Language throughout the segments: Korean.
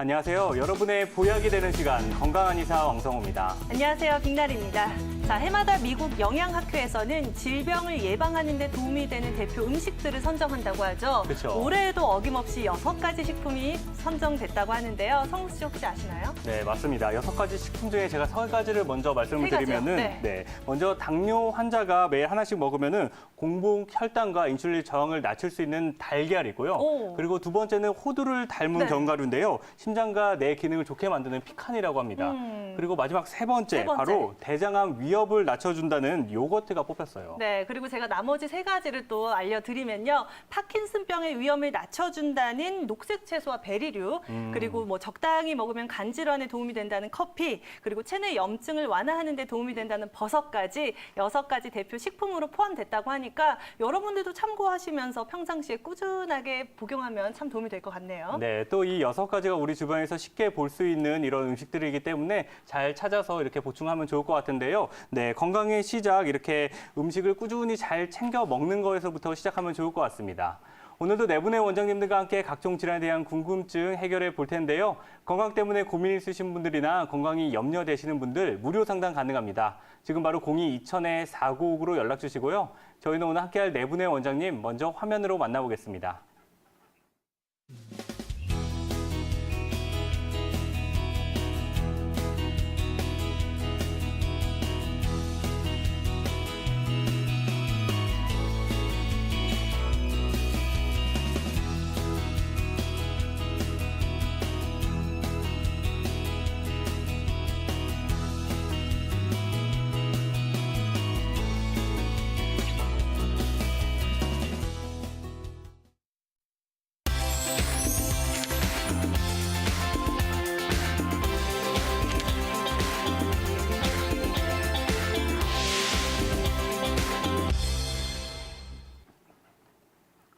안녕하세요. 여러분의 보약이 되는 시간, 건강한 의사 왕성호입니다. 안녕하세요. 빅날입니다. 자, 해마다 미국 영양학회에서는 질병을 예방하는 데 도움이 되는 대표 음식들을 선정한다고 하죠. 그렇죠. 올해에도 어김없이 6가지 식품이 선정됐다고 하는데요. 성우 씨 혹시 아시나요? 네, 맞습니다. 6가지 식품 중에 제가 3가지를 먼저 말씀을 3가지요? 드리면은 네. 먼저 당뇨 환자가 매일 하나씩 먹으면은 공복 혈당과 인슐린 저항을 낮출 수 있는 달걀이고요. 오. 그리고 두 번째는 호두를 닮은 네. 견과류인데요. 심장과 뇌 기능을 좋게 만드는 피칸이라고 합니다. 그리고 마지막 세 번째, 바로 대장암 위협을 낮춰준다는 요거트가 뽑혔어요. 네, 그리고 제가 나머지 3가지를 또 알려드리면요. 파킨슨병의 위험을 낮춰준다는 녹색 채소와 베리류, 그리고 뭐 적당히 먹으면 간 질환에 도움이 된다는 커피, 그리고 체내 염증을 완화하는 데 도움이 된다는 버섯까지 6가지 대표 식품으로 포함됐다고 하니까 여러분들도 참고하시면서 평상시에 꾸준하게 복용하면 참 도움이 될 것 같네요. 네, 또 이 6가지가 우리 주변에서 쉽게 볼 수 있는 이런 음식들이기 때문에 잘 찾아서 이렇게 보충하면 좋을 것 같은데요. 네, 건강의 시작, 이렇게 음식을 꾸준히 잘 챙겨 먹는 거에서부터 시작하면 좋을 것 같습니다. 오늘도 네 분의 원장님들과 함께 각종 질환에 대한 궁금증 해결해 볼 텐데요. 건강 때문에 고민 있으신 분들이나 건강이 염려되시는 분들 무료 상담 가능합니다. 지금 바로 02-2000-4959로 연락 주시고요. 저희는 오늘 함께할 네 분의 원장님 먼저 화면으로 만나보겠습니다.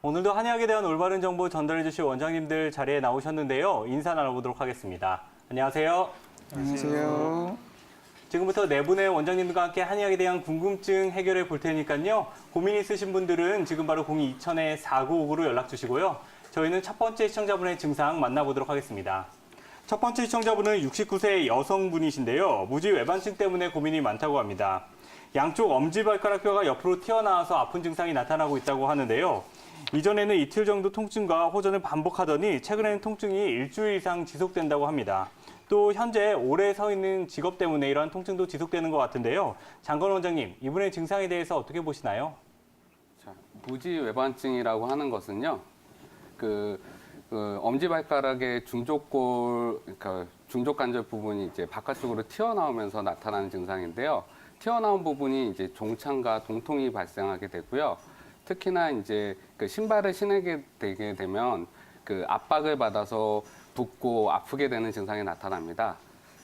오늘도 한의학에 대한 올바른 정보 전달해 주실 원장님들 자리에 나오셨는데요. 인사 나눠보도록 하겠습니다. 안녕하세요. 안녕하세요. 지금부터 네 분의 원장님들과 함께 한의학에 대한 궁금증 해결해 볼 테니까요. 고민 있으신 분들은 지금 바로 02-2000-4959로 연락 주시고요. 저희는 첫 번째 시청자분의 증상 만나보도록 하겠습니다. 첫 번째 시청자분은 69세 여성분이신데요. 무지 외반증 때문에 고민이 많다고 합니다. 양쪽 엄지발가락뼈가 옆으로 튀어나와서 아픈 증상이 나타나고 있다고 하는데요. 이전에는 이틀 정도 통증과 호전을 반복하더니 최근에는 통증이 일주일 이상 지속된다고 합니다. 또 현재 오래 서 있는 직업 때문에 이러한 통증도 지속되는 것 같은데요. 장건 원장님, 이분의 증상에 대해서 어떻게 보시나요? 자, 무지외반증이라고 하는 것은요, 엄지발가락의 중족골, 그러니까 중족관절 부분이 이제 바깥쪽으로 튀어나오면서 나타나는 증상인데요. 튀어나온 부분이 이제 종창과 동통이 발생하게 되고요. 특히나 이제 그 신발을 신게 되게 되면 그 압박을 받아서 붓고 아프게 되는 증상이 나타납니다.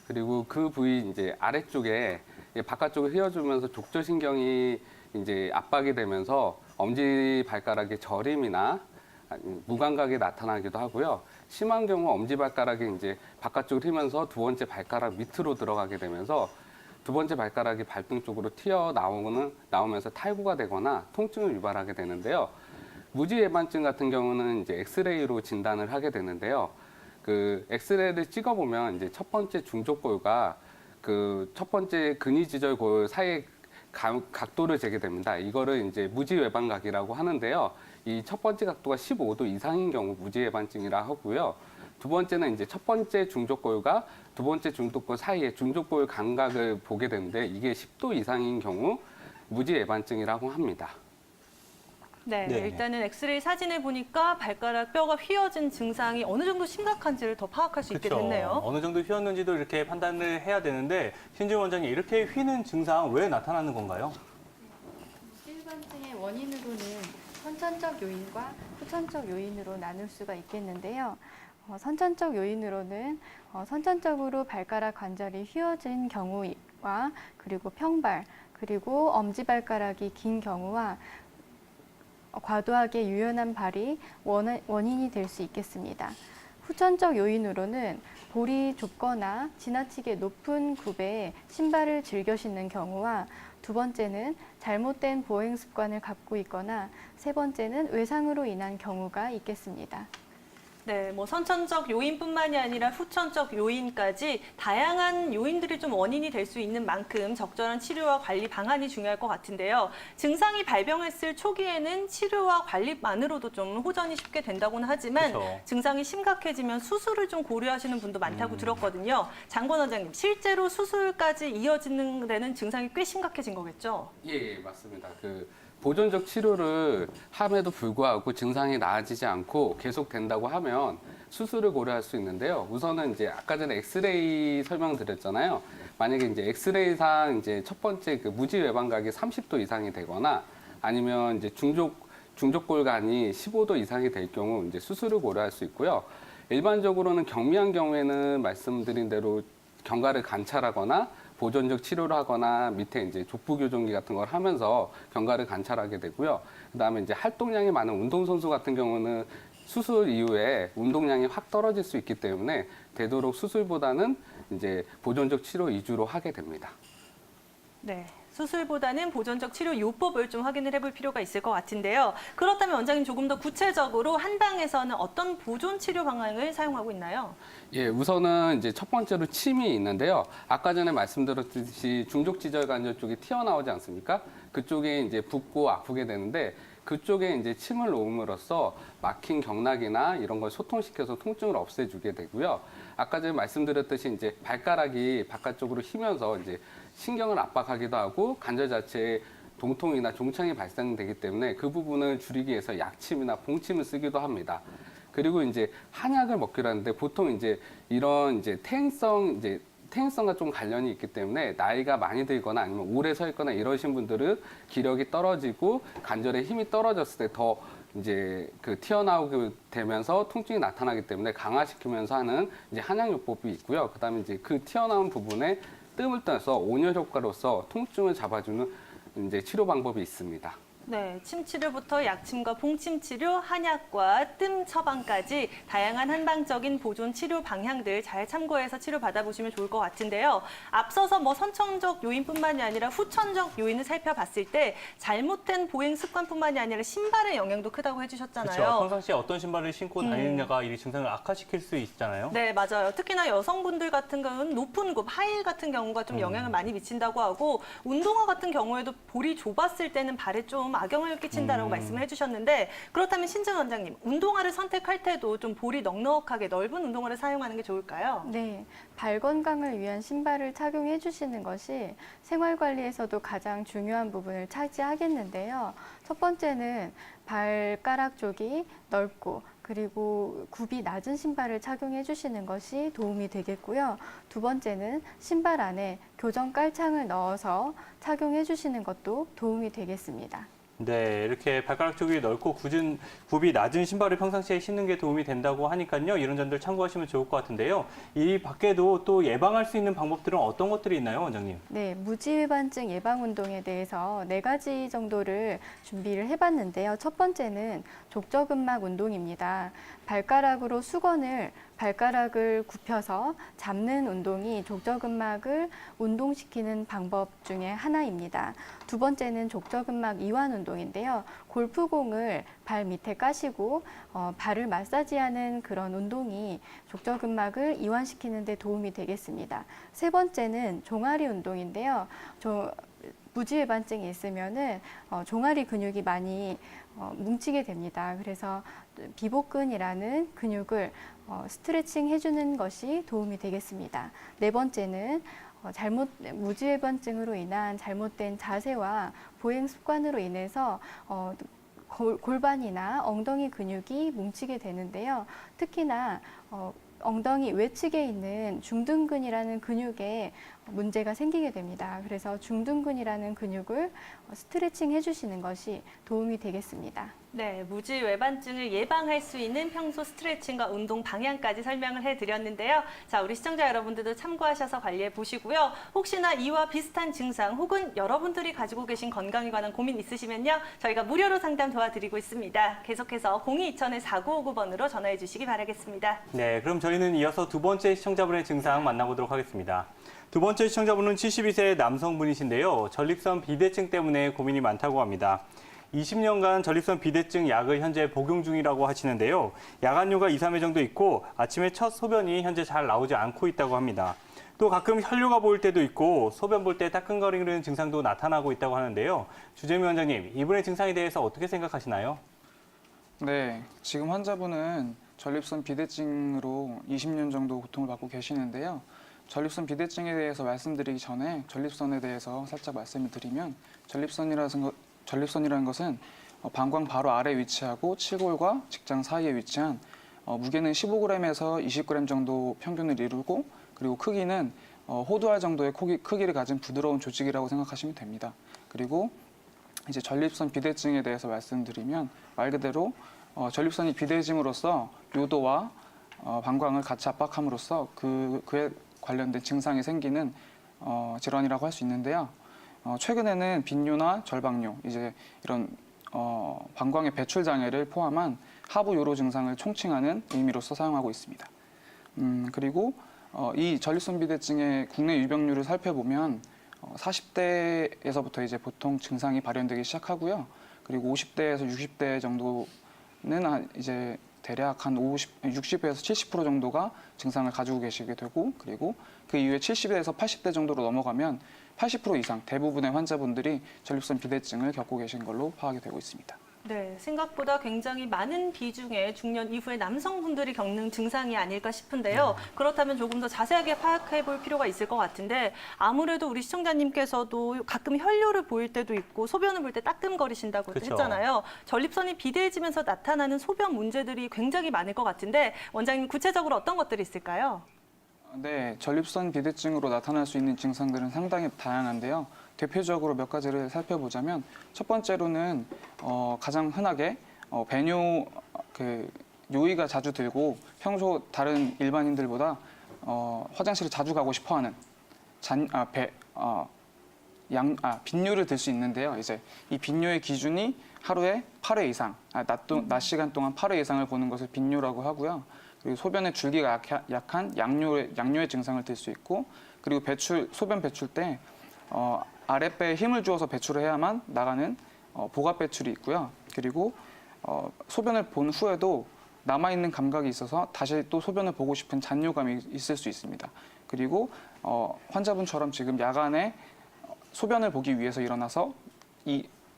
그리고 그 부위 이제 아래쪽에 바깥쪽으로 휘어주면서 족저신경이 이제 압박이 되면서 엄지 발가락의 저림이나 무감각이 나타나기도 하고요. 심한 경우 엄지 발가락이 이제 바깥쪽으로 휘면서 두 번째 발가락 밑으로 들어가게 되면서 두 번째 발가락이 발등 쪽으로 나오면서 탈구가 되거나 통증을 유발하게 되는데요. 무지외반증 같은 경우는 이제 엑스레이로 진단을 하게 되는데요. 그 엑스레이를 찍어보면 이제 첫 번째 중족골과 그 첫 번째 근위지절골 사이의 각도를 재게 됩니다. 이거를 이제 무지외반각이라고 하는데요. 이 첫 번째 각도가 15도 이상인 경우 무지외반증이라 하고요. 두 번째는 이제 첫 번째 중족골과 두 번째 중족골 사이에 중족골 감각을 보게 되는데 이게 10도 이상인 경우 무지외반증이라고 합니다. 네, 네. 일단은 엑스레이 사진을 보니까 발가락 뼈가 휘어진 증상이 어느 정도 심각한지를 더 파악할 수 있게 됐네요. 어느 정도 휘었는지도 이렇게 판단을 해야 되는데 신지훈 원장님, 이렇게 휘는 증상 왜 나타나는 건가요? 무지외반증의 원인으로는 선천적 요인과 후천적 요인으로 나눌 수가 있겠는데요. 선천적 요인으로는 선천적으로 발가락 관절이 휘어진 경우와 그리고 평발, 그리고 엄지발가락이 긴 경우와 과도하게 유연한 발이 원인이 될 수 있겠습니다. 후천적 요인으로는 볼이 좁거나 지나치게 높은 굽에 신발을 즐겨 신는 경우와 두 번째는 잘못된 보행 습관을 갖고 있거나 세 번째는 외상으로 인한 경우가 있겠습니다. 네, 뭐 선천적 요인뿐만이 아니라 후천적 요인까지 다양한 요인들이 좀 원인이 될 수 있는 만큼 적절한 치료와 관리 방안이 중요할 것 같은데요. 증상이 발병했을 초기에는 치료와 관리만으로도 좀 호전이 쉽게 된다고는 하지만 그렇죠. 증상이 심각해지면 수술을 좀 고려하시는 분도 많다고 들었거든요. 장건 원장님, 실제로 수술까지 이어지는 데는 증상이 꽤 심각해진 거겠죠? 예, 맞습니다. 보존적 치료를 함에도 불구하고 증상이 나아지지 않고 계속된다고 하면 수술을 고려할 수 있는데요. 우선은 이제 아까 전에 엑스레이 설명드렸잖아요. 만약에 이제 엑스레이상 이제 첫 번째 무지 외방각이 30도 이상이 되거나 아니면 이제 중족골간이 15도 이상이 될 경우 이제 수술을 고려할 수 있고요. 일반적으로는 경미한 경우에는 말씀드린 대로 경과를 관찰하거나 보존적 치료를 하거나 밑에 이제 족부 교정기 같은 걸 하면서 경과를 관찰하게 되고요. 그다음에 이제 활동량이 많은 운동선수 같은 경우는 수술 이후에 운동량이 확 떨어질 수 있기 때문에 되도록 수술보다는 이제 보존적 치료 위주로 하게 됩니다. 네. 수술보다는 보존적 치료 요법을 좀 확인을 해볼 필요가 있을 것 같은데요. 그렇다면 원장님 조금 더 구체적으로 한방에서는 어떤 보존 치료 방향을 사용하고 있나요? 예, 우선은 이제 첫 번째로 침이 있는데요. 아까 전에 말씀드렸듯이 중족지절관절 쪽이 튀어나오지 않습니까? 그쪽에 이제 붓고 아프게 되는데 그쪽에 이제 침을 놓음으로써 막힌 경락이나 이런 걸 소통시켜서 통증을 없애주게 되고요. 아까 전에 말씀드렸듯이 이제 발가락이 바깥쪽으로 휘면서 이제 신경을 압박하기도 하고 관절 자체에 동통이나 종창이 발생되기 때문에 그 부분을 줄이기 위해서 약침이나 봉침을 쓰기도 합니다. 그리고 이제 한약을 먹기로 하는데 보통 이제 이런 이제 퇴행성과 좀 관련이 있기 때문에 나이가 많이 들거나 아니면 오래 서 있거나 이러신 분들은 기력이 떨어지고 관절에 힘이 떨어졌을 때 더 이제 튀어나오게 되면서 통증이 나타나기 때문에 강화시키면서 하는 이제 한약요법이 있고요. 그다음에 이제 그 튀어나온 부분에 뜸을 떠서 온열 효과로서 통증을 잡아주는 이제 치료 방법이 있습니다. 네, 침 치료부터 약침과 봉침 치료, 한약과 뜸 처방까지 다양한 한방적인 보존 치료 방향들 잘 참고해서 치료 받아보시면 좋을 것 같은데요. 앞서서 뭐 선천적 요인뿐만이 아니라 후천적 요인을 살펴봤을 때 잘못된 보행 습관뿐만이 아니라 신발의 영향도 크다고 해주셨잖아요. 그렇죠. 평상시에 어떤 신발을 신고 다니느냐가 이 증상을 악화시킬 수 있잖아요. 네, 맞아요. 특히나 여성분들 같은 경우는 높은 굽, 하이힐 같은 경우가 좀 영향을 많이 미친다고 하고 운동화 같은 경우에도 볼이 좁았을 때는 발에 좀 악영향을 끼친다라고 말씀을 해주셨는데 그렇다면 신진 원장님, 운동화를 선택할 때도 좀 볼이 넉넉하게 넓은 운동화를 사용하는 게 좋을까요? 네, 발 건강을 위한 신발을 착용해 주시는 것이 생활 관리에서도 가장 중요한 부분을 차지하겠는데요. 첫 번째는 발가락 쪽이 넓고 그리고 굽이 낮은 신발을 착용해 주시는 것이 도움이 되겠고요. 두 번째는 신발 안에 교정 깔창을 넣어서 착용해 주시는 것도 도움이 되겠습니다. 네, 이렇게 발가락 쪽이 넓고 굽이 낮은 신발을 평상시에 신는 게 도움이 된다고 하니까요. 이런 점들 참고하시면 좋을 것 같은데요. 이 밖에도 또 예방할 수 있는 방법들은 어떤 것들이 있나요, 원장님? 네, 무지외반증 예방 운동에 대해서 4가지 정도를 준비를 해봤는데요. 첫 번째는 족저근막 운동입니다. 발가락으로 발가락을 굽혀서 잡는 운동이 족저근막을 운동시키는 방법 중에 하나입니다. 두 번째는 족저근막 이완 운동인데요. 골프공을 발 밑에 까시고 발을 마사지하는 그런 운동이 족저근막을 이완시키는 데 도움이 되겠습니다. 세 번째는 종아리 운동인데요. 무지외반증이 있으면은 종아리 근육이 많이 뭉치게 됩니다. 그래서 비복근이라는 근육을 스트레칭 해주는 것이 도움이 되겠습니다. 네 번째는 무지외반증으로 인한 잘못된 자세와 보행 습관으로 인해서 골반이나 엉덩이 근육이 뭉치게 되는데요. 특히나 엉덩이 외측에 있는 중둔근이라는 근육에 문제가 생기게 됩니다. 그래서 중둔근이라는 근육을 스트레칭 해주시는 것이 도움이 되겠습니다. 네, 무지외반증을 예방할 수 있는 평소 스트레칭과 운동 방향까지 설명을 해드렸는데요. 자, 우리 시청자 여러분들도 참고하셔서 관리해 보시고요. 혹시나 이와 비슷한 증상 혹은 여러분들이 가지고 계신 건강에 관한 고민 있으시면요. 저희가 무료로 상담 도와드리고 있습니다. 계속해서 02-2000-4959번으로 전화해 주시기 바라겠습니다. 네, 그럼 저희는 이어서 두 번째 시청자분의 증상 만나보도록 하겠습니다. 두 번째 시청자분은 72세 남성분이신데요. 전립선 비대증 때문에 고민이 많다고 합니다. 20년간 전립선 비대증 약을 현재 복용 중이라고 하시는데요. 야간류가 2, 3회 정도 있고 아침에 첫 소변이 현재 잘 나오지 않고 있다고 합니다. 또 가끔 혈류가 보일 때도 있고 소변 볼 때 따끔거리는 증상도 나타나고 있다고 하는데요. 주재미 원장님, 이분의 증상에 대해서 어떻게 생각하시나요? 네, 지금 환자분은 전립선 비대증으로 20년 정도 고통을 받고 계시는데요. 전립선 비대증에 대해서 말씀드리기 전에 전립선에 대해서 살짝 말씀을 드리면 전립선이라는 것은 방광 바로 아래 위치하고 칠골과 직장 사이에 위치한 무게는 15g에서 20g 정도 평균을 이루고 그리고 크기는 호두알 정도의 크기를 가진 부드러운 조직이라고 생각하시면 됩니다. 그리고 이제 전립선 비대증에 대해서 말씀드리면 말 그대로 전립선이 비대해짐으로써 요도와 방광을 같이 압박함으로써 그에 관련된 증상이 생기는 질환이라고 할 수 있는데요. 최근에는 빈뇨나 절박뇨, 이제 이런 방광의 배출 장애를 포함한 하부 요로 증상을 총칭하는 의미로서 사용하고 있습니다. 그리고 이 전립선 비대증의 국내 유병률을 살펴보면 40대에서부터 이제 보통 증상이 발현되기 시작하고요. 그리고 50대에서 60대 정도는 이제 대략 한 60에서 70% 정도가 증상을 가지고 계시게 되고 그리고 그 이후에 70에서 80대 정도로 넘어가면 80% 이상 대부분의 환자분들이 전립선 비대증을 겪고 계신 걸로 파악이 되고 있습니다. 네, 생각보다 굉장히 많은 비중의 중년 이후의 남성분들이 겪는 증상이 아닐까 싶은데요. 그렇다면 조금 더 자세하게 파악해 볼 필요가 있을 것 같은데 아무래도 우리 시청자님께서도 가끔 혈뇨를 보일 때도 있고 소변을 볼 때 따끔거리신다고 그쵸. 했잖아요. 전립선이 비대해지면서 나타나는 소변 문제들이 굉장히 많을 것 같은데 원장님 구체적으로 어떤 것들이 있을까요? 네, 전립선 비대증으로 나타날 수 있는 증상들은 상당히 다양한데요. 대표적으로 몇 가지를 살펴보자면 첫 번째로는 가장 흔하게 배뇨 요의가 자주 들고 평소 다른 일반인들보다 화장실을 자주 가고 싶어하는 빈뇨를 들 수 있는데요. 이제 이 빈뇨의 기준이 하루에 8회 이상, 낮 시간 동안 8회 이상을 보는 것을 빈뇨라고 하고요. 그리고 소변의 줄기가 약한 양뇨의 증상을 들 수 있고, 그리고 소변 배출 때 아랫배에 힘을 주어서 배출을 해야만 나가는 복압 배출이 있고요. 그리고 소변을 본 후에도 남아있는 감각이 있어서 다시 또 소변을 보고 싶은 잔뇨감이 있을 수 있습니다. 그리고 환자분처럼 지금 야간에 소변을 보기 위해서 일어나서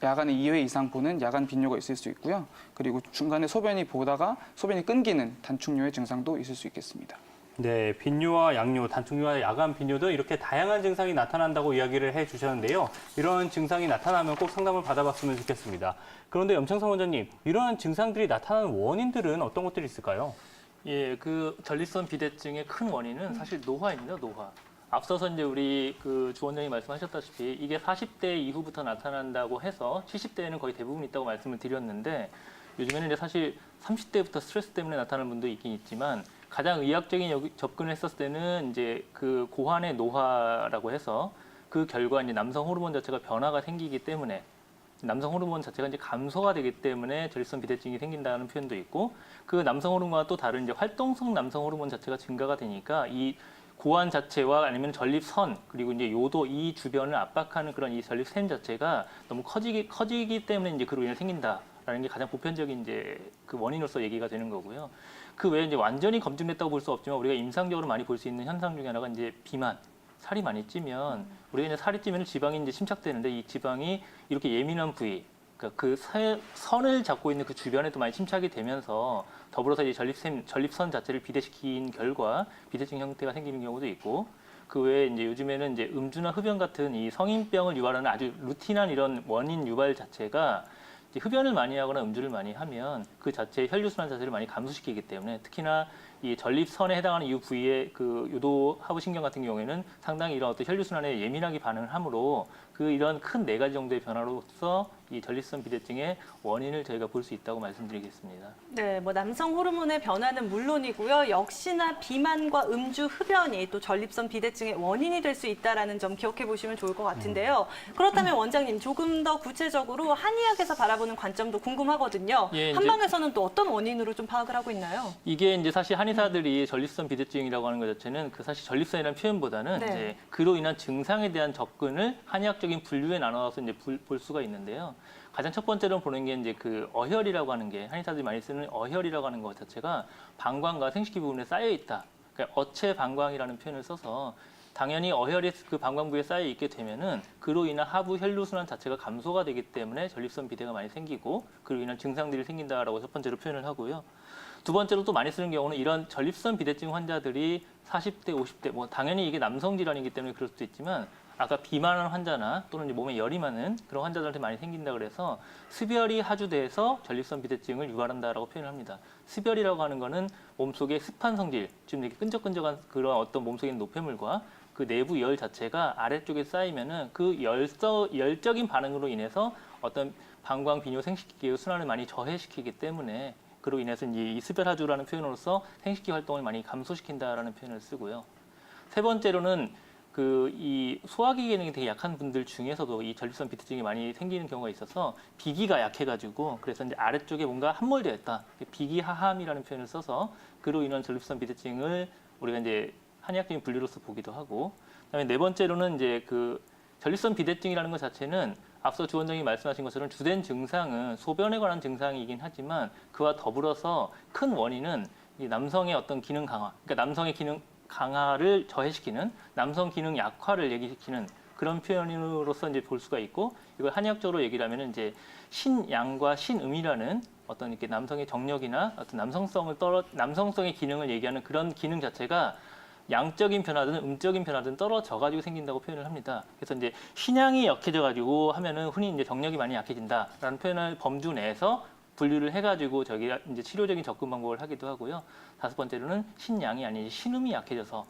야간에 2회 이상 보는 야간 빈뇨가 있을 수 있고요. 그리고 중간에 소변이 끊기는 단축뇨의 증상도 있을 수 있겠습니다. 네, 빈뇨와 양뇨, 단축뇨와 야간 빈뇨도 이렇게 다양한 증상이 나타난다고 이야기를 해주셨는데요. 이런 증상이 나타나면 꼭 상담을 받아봤으면 좋겠습니다. 그런데 염창성 원장님, 이런 증상들이 나타나는 원인들은 어떤 것들이 있을까요? 예, 그 전립선 비대증의 큰 원인은 사실 노화입니다, 노화. 앞서서 이제 우리 주 원장님 말씀하셨다시피 이게 40대 이후부터 나타난다고 해서 70대에는 거의 대부분 있다고 말씀을 드렸는데 요즘에는 이제 사실 30대부터 스트레스 때문에 나타나는 분도 있긴 있지만 가장 의학적인 접근을 했었을 때는 이제 그 고환의 노화라고 해서 그 결과 이제 남성 호르몬 자체가 변화가 생기기 때문에 남성 호르몬 자체가 이제 감소가 되기 때문에 전립선 비대증이 생긴다는 표현도 있고 그 남성 호르몬과 또 다른 이제 활동성 남성 호르몬 자체가 증가가 되니까 이 고환 자체와 아니면 전립선 그리고 이제 요도 이 주변을 압박하는 그런 이 전립샘 자체가 너무 커지기 때문에 이제 그로 인해 생긴다라는 게 가장 보편적인 이제 그 원인으로서 얘기가 되는 거고요. 그 외에 이제 완전히 검증됐다고 볼 수 없지만 우리가 임상적으로 많이 볼 수 있는 현상 중에 하나가 이제 비만, 살이 많이 찌면 우리가 이제 살이 찌면 지방이 이제 침착되는데 이 지방이 이렇게 예민한 부위 그러니까 그 선을 잡고 있는 그 주변에도 많이 침착이 되면서 더불어서 이제 전립선 자체를 비대시킨 결과 비대증 형태가 생기는 경우도 있고 그 외에 이제 요즘에는 이제 음주나 흡연 같은 이 성인병을 유발하는 아주 루틴한 이런 원인 유발 자체가 이제 흡연을 많이 하거나 음주를 많이 하면 그 자체의 혈류순환 자체를 많이 감소시키기 때문에 특히나 이 전립선에 해당하는 이 부위의 그 요도 하부신경 같은 경우에는 상당히 이런 어떤 혈류순환에 예민하게 반응을 하므로 이런 큰 4가지 정도의 변화로서 이 전립선 비대증의 원인을 저희가 볼 수 있다고 말씀드리겠습니다. 네, 뭐 남성 호르몬의 변화는 물론이고요. 역시나 비만과 음주, 흡연이 또 전립선 비대증의 원인이 될 수 있다는 점 기억해 보시면 좋을 것 같은데요. 그렇다면 원장님 조금 더 구체적으로 한의학에서 바라보는 관점도 궁금하거든요. 예, 이제 한방에서는 또 어떤 원인으로 좀 파악을 하고 있나요? 이게 이제 사실 한의사들이 전립선 비대증이라고 하는 것 자체는 사실 전립선이라는 표현보다는 네. 이제 그로 인한 증상에 대한 접근을 한의학적인 분류에 나눠서 이제 볼 수가 있는데요. 가장 첫 번째로 보는 게 이제 그 어혈이라고 하는 게 한의사들이 많이 쓰는 어혈이라고 하는 것 자체가 방광과 생식기 부분에 쌓여 있다. 그러니까 어체 방광이라는 표현을 써서 당연히 어혈이 그 방광 부에 쌓여 있게 되면은 그로 인한 하부 혈류 순환 자체가 감소가 되기 때문에 전립선 비대가 많이 생기고 그로 인한 증상들이 생긴다라고 첫 번째로 표현을 하고요. 두 번째로 또 많이 쓰는 경우는 이런 전립선 비대증 환자들이 40대, 50대, 뭐 당연히 이게 남성 질환이기 때문에 그럴 수도 있지만 아까 비만한 환자나 또는 이제 몸에 열이 많은 그런 환자들한테 많이 생긴다 그래서 습열이 하주돼서 전립선 비대증을 유발한다라고 표현을 합니다. 습열이라고 하는 거는 몸속의 습한 성질, 지금 이렇게 끈적끈적한 그런 어떤 몸속에 있는 노폐물과 그 내부 열 자체가 아래쪽에 쌓이면은 그 열적인 반응으로 인해서 어떤 방광, 비뇨, 생식기의 순환을 많이 저해시키기 때문에 그로 인해서 이제 이 습열하주라는 표현으로서 생식기 활동을 많이 감소시킨다라는 표현을 쓰고요. 세 번째로는 그 이 소화기 기능이 되게 약한 분들 중에서도 이 전립선 비대증이 많이 생기는 경우가 있어서 비기가 약해가지고 그래서 이제 아래쪽에 뭔가 함몰되어 있다. 비기하함이라는 표현을 써서 그로 인한 전립선 비대증을 우리가 이제 한의학적인 분류로서 보기도 하고, 그다음에 네 번째로는 이제 그 전립선 비대증이라는 것 자체는 앞서 주 원장님이 말씀하신 것처럼 주된 증상은 소변에 관한 증상이긴 하지만 그와 더불어서 큰 원인은 이 남성의 어떤 기능 강화, 그러니까 남성의 기능 강화를 저해시키는 남성 기능 약화를 얘기시키는 그런 표현으로서 이제 볼 수가 있고, 이걸 한의학적으로 얘기를 하면은 이제 신양과 신음이라는 어떤 이렇게 남성의 정력이나 어떤 남성성의 기능을 얘기하는 그런 기능 자체가 양적인 변화든 음적인 변화든 떨어져 가지고 생긴다고 표현을 합니다. 그래서 이제 신양이 약해져 가지고 하면은 흔히 이제 정력이 많이 약해진다라는 표현을 범주 내에서 분류를 해가지고 저기 이제 치료적인 접근 방법을 하기도 하고요. 다섯 번째로는 신양이 아닌 신음이 약해져서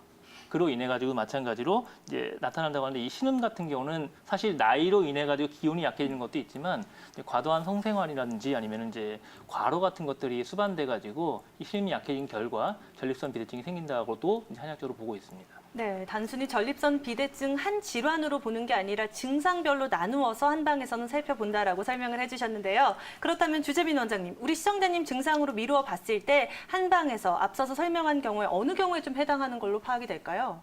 그로 인해 가지고 마찬가지로 이제 나타난다고 하는데, 이 신음 같은 경우는 사실 나이로 인해 가지고 기운이 약해지는 것도 있지만 과도한 성생활이라든지 아니면 이제 과로 같은 것들이 수반돼 가지고 이 신음이 약해진 결과 전립선 비대증이 생긴다고도 이제 한의학적으로 보고 있습니다. 네, 단순히 전립선 비대증 한 질환으로 보는 게 아니라 증상별로 나누어서 한방에서는 살펴본다라고 설명을 해주셨는데요. 그렇다면 주재빈 원장님, 우리 시청자님 증상으로 미루어 봤을 때 한방에서 앞서서 설명한 경우에 어느 경우에 좀 해당하는 걸로 파악이 될까요?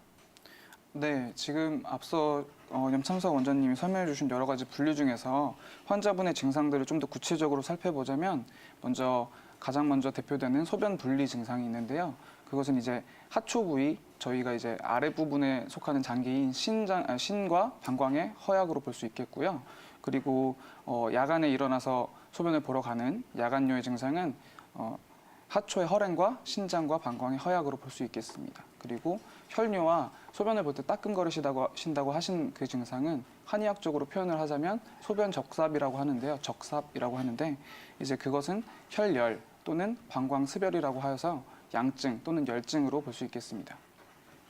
네, 지금 앞서 염참석 원장님이 설명해 주신 여러 가지 분류 중에서 환자분의 증상들을 좀 더 구체적으로 살펴보자면 가장 먼저 대표되는 소변 분리 증상이 있는데요. 그것은 이제 하초 부위, 저희가 이제 아래 부분에 속하는 장기인 신과 방광의 허약으로 볼 수 있겠고요. 그리고 야간에 일어나서 소변을 보러 가는 야간요의 증상은 하초의 혈행과 신장과 방광의 허약으로 볼 수 있겠습니다. 그리고 혈뇨와 소변을 볼 때 따끔거리신다고 하신 그 증상은 한의학적으로 표현을 하자면 소변 적삽이라고 하는데요. 적삽이라고 하는데 이제 그것은 혈열 또는 방광습열이라고 하여서 양증 또는 열증으로 볼 수 있겠습니다.